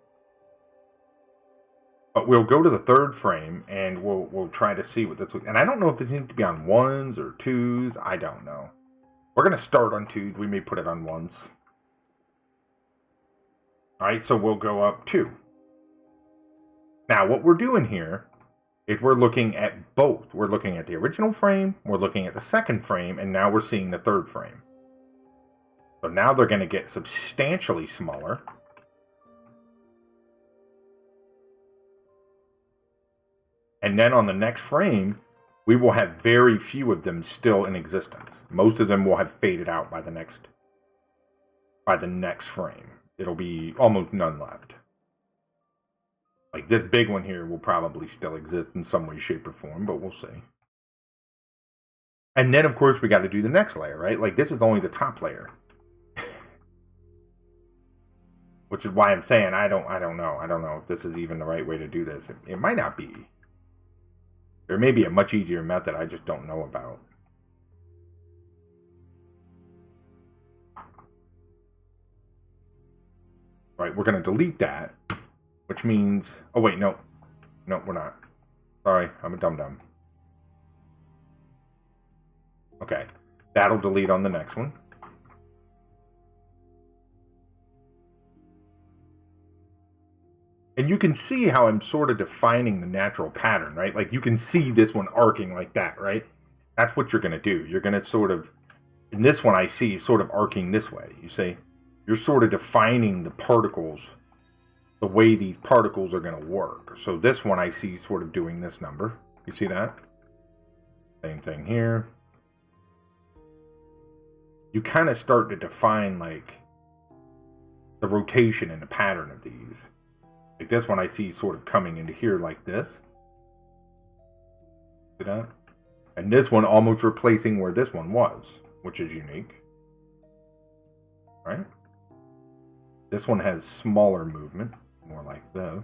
But we'll go to the 3rd frame, and we'll try to see what this looks. And I don't know if this needs to be on 1s or 2s. I don't know. We're going to start on 2s. We may put it on 1s. Alright, so we'll go up 2. Now, what we're doing here is we're looking at both. We're looking at the original frame, we're looking at the 2nd frame, and now we're seeing the 3rd frame. So now they're going to get substantially smaller. And then on the next frame, we will have very few of them still in existence. Most of them will have faded out by the next frame. It'll be almost none left. Like this big one here will probably still exist in some way, shape, or form, but we'll see. And then, of course, we got to do the next layer, right? Like, this is only the top layer. Which is why I'm saying I don't know. I don't know if this is even the right way to do this. It might not be. There may be a much easier method I just don't know about. Right, we're going to delete that. Which means... Oh, wait, no. No, we're not. Sorry, I'm a dum-dum. Okay, that'll delete on the next one. And you can see how I'm sort of defining the natural pattern, right? Like, you can see this one arcing like that, right? That's what you're going to do. You're going to sort of... In this one, I see sort of arcing this way. You see? You're sort of defining the particles, the way these particles are going to work. So this one I see sort of doing this number. You see that? Same thing here. You kind of start to define, like, the rotation and the pattern of these. Like this one I see sort of coming into here like this. See that? And this one almost replacing where this one was, which is unique. Right? This one has smaller movement, more like this.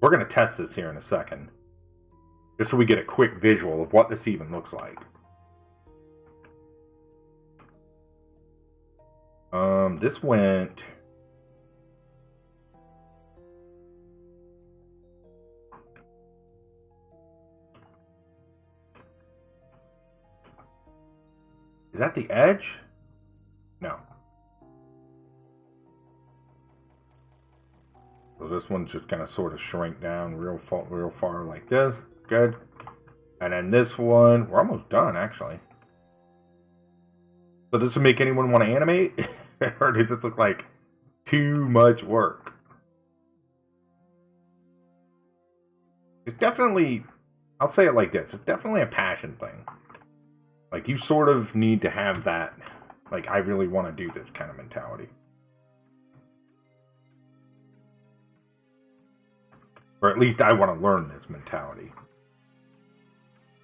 We're going to test this here in a second, just so we get a quick visual of what this even looks like. This went... Is that the edge? No. So this one's just going to sort of shrink down real far like this. Good. And then this one, we're almost done actually. So does this make anyone want to animate? Or does this look like too much work? It's definitely, I'll say it like this, it's definitely a passion thing. Like, you sort of need to have that, like, I really want to do this kind of mentality. Or at least I want to learn this mentality.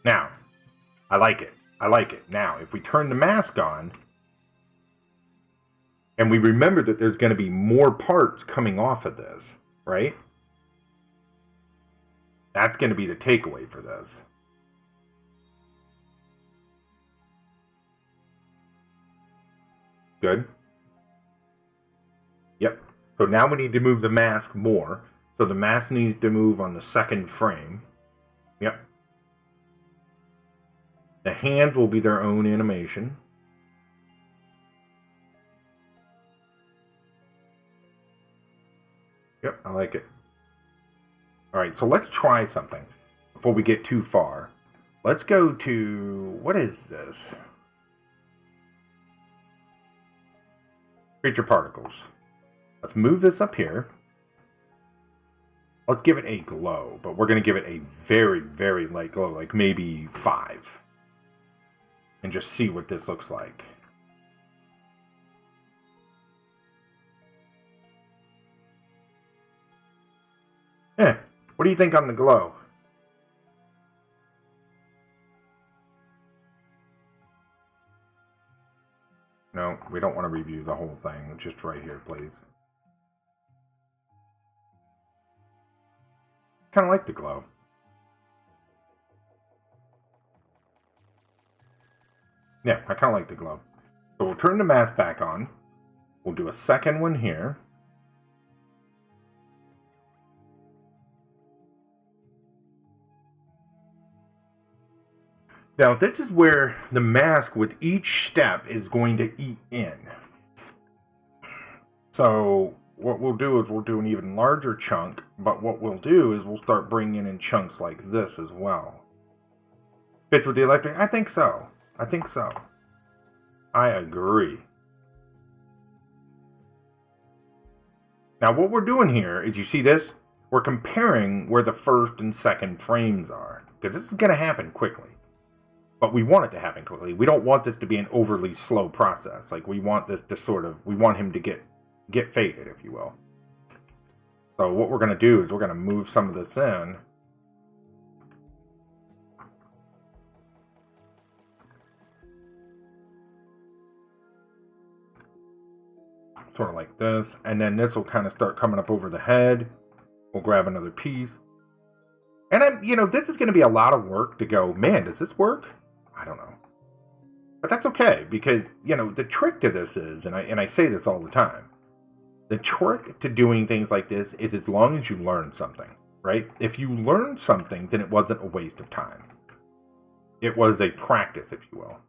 Now, I like it. I like it. Now, if we turn the mask on, and we remember that there's going to be more parts coming off of this, right? That's going to be the takeaway for this. Good. Yep. So now we need to move the mask more. So the mask needs to move on the second frame. Yep. The hands will be their own animation. Yep, I like it. Alright, so let's try something before we get too far. Let's go to... What is this? Creature particles. Let's move this up here. Let's give it a glow, but we're going to give it a very, very light glow, like maybe 5. And just see what this looks like. What do you think on the glow? No, we don't want to review the whole thing. Just right here, please. Kind of like the glow. Yeah, I kind of like the glow. So we'll turn the mask back on. We'll do a second one here. Now, this is where the mask with each step is going to eat in. So what we'll do is we'll do an even larger chunk, but what we'll do is we'll start bringing in chunks like this as well. Fits with the electric? I think so. I think so. I agree. Now what we're doing here is, you see this? we're comparing where the first and second frames are. Because this is going to happen quickly. But we want it to happen quickly. We don't want this to be an overly slow process. Like, we want this to sort of, we want him to get faded, if you will. So what we're going to do is we're going to move some of this in. Sort of like this. And then this will kind of start coming up over the head. We'll grab another piece. And this is going to be a lot of work to go, man, does this work? I don't know. But that's okay, because, the trick to this is, and I say this all the time, the trick to doing things like this is as long as you learn something, right? If you learned something, then it wasn't a waste of time. It was a practice, if you will.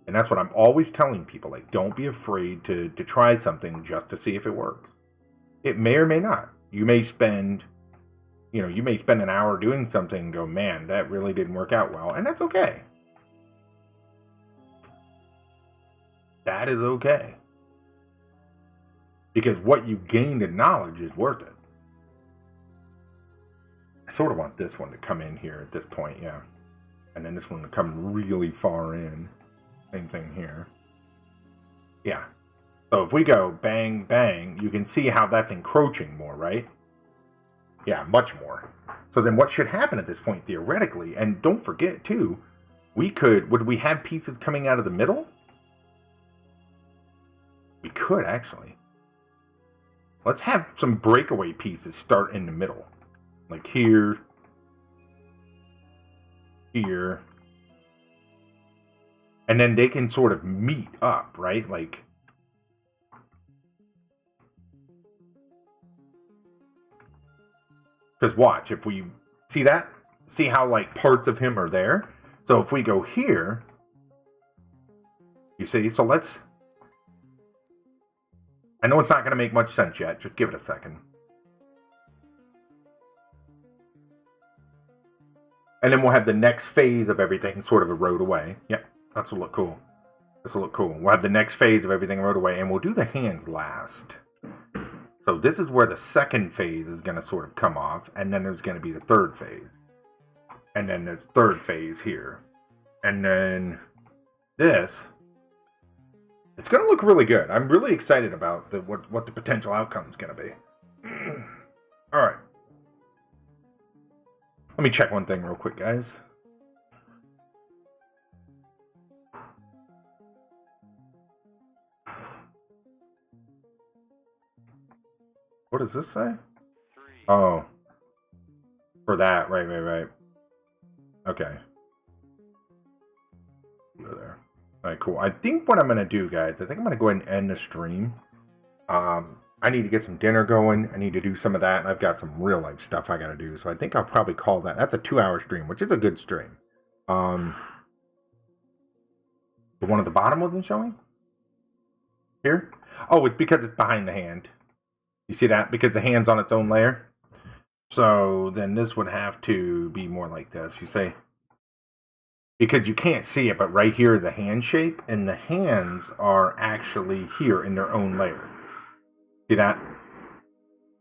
And that's what I'm always telling people, like, don't be afraid to try something just to see if it works. It may or may not. You may spend an hour doing something and go, man, that really didn't work out well. And that's okay. That is okay. Because what you gained in knowledge is worth it. I sort of want this one to come in here at this point, yeah. And then this one to come really far in. Same thing here. Yeah. So if we go bang, bang, you can see how that's encroaching more, right? Yeah, much more. So then what should happen at this point, theoretically, and don't forget, too, would we have pieces coming out of the middle? We could, actually. Let's have some breakaway pieces start in the middle. Like here. Here. And then they can sort of meet up, right? Like, because watch, if we see that, see how like parts of him are there. So if we go here, you see, so let's, I know it's not going to make much sense yet. Just give it a second. And then we'll have the next phase of everything sort of erode away. Yep, that's will look cool. This will look cool. We'll have the next phase of everything erode away, and we'll do the hands last. So this is where the second phase is going to sort of come off, and then there's going to be the third phase. And then there's third phase here. And then this, it's going to look really good. I'm really excited about what the potential outcome is going to be. All right. Let me check one thing real quick, guys. What does this say? Oh. For that. Right. Okay. Go there. Alright, cool. I think what I'm going to do, guys, I think I'm going to go ahead and end the stream. I need to get some dinner going. I need to do some of that. And I've got some real life stuff I got to do. So I think I'll probably call that. That's a 2-hour stream, which is a good stream. The one at the bottom wasn't showing? Here? Oh, it's because it's behind the hand. You see that? Because the hand's on its own layer. So then this would have to be more like this. You say? Because you can't see it, but right here is a hand shape. And the hands are actually here in their own layer. See that?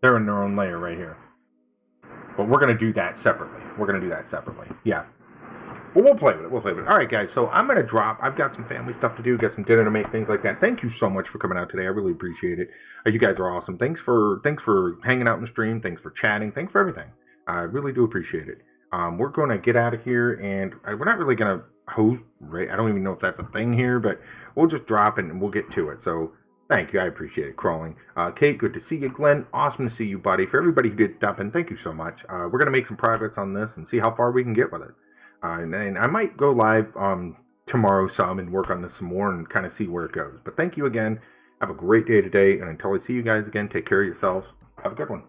They're in their own layer right here. But we're going to do that separately. Yeah. Well, we'll play with it. All right, guys. So I'm going to drop. I've got some family stuff to do. Got some dinner to make, things like that. Thank you so much for coming out today. I really appreciate it. You guys are awesome. Thanks for hanging out in the stream. Thanks for chatting. Thanks for everything. I really do appreciate it. We're going to get out of here, and we're not really going to host. Right? I don't even know if that's a thing here, but we'll just drop and we'll get to it. So thank you. I appreciate it. Crawling. Kate, good to see you. Glenn, awesome to see you, buddy. For everybody who did stuff, and thank you so much. We're going to make some progress on this and see how far we can get with it. And I might go live tomorrow some and work on this some more and kind of see where it goes. But thank you again. Have a great day today. And until I see you guys again, take care of yourselves. Have a good one.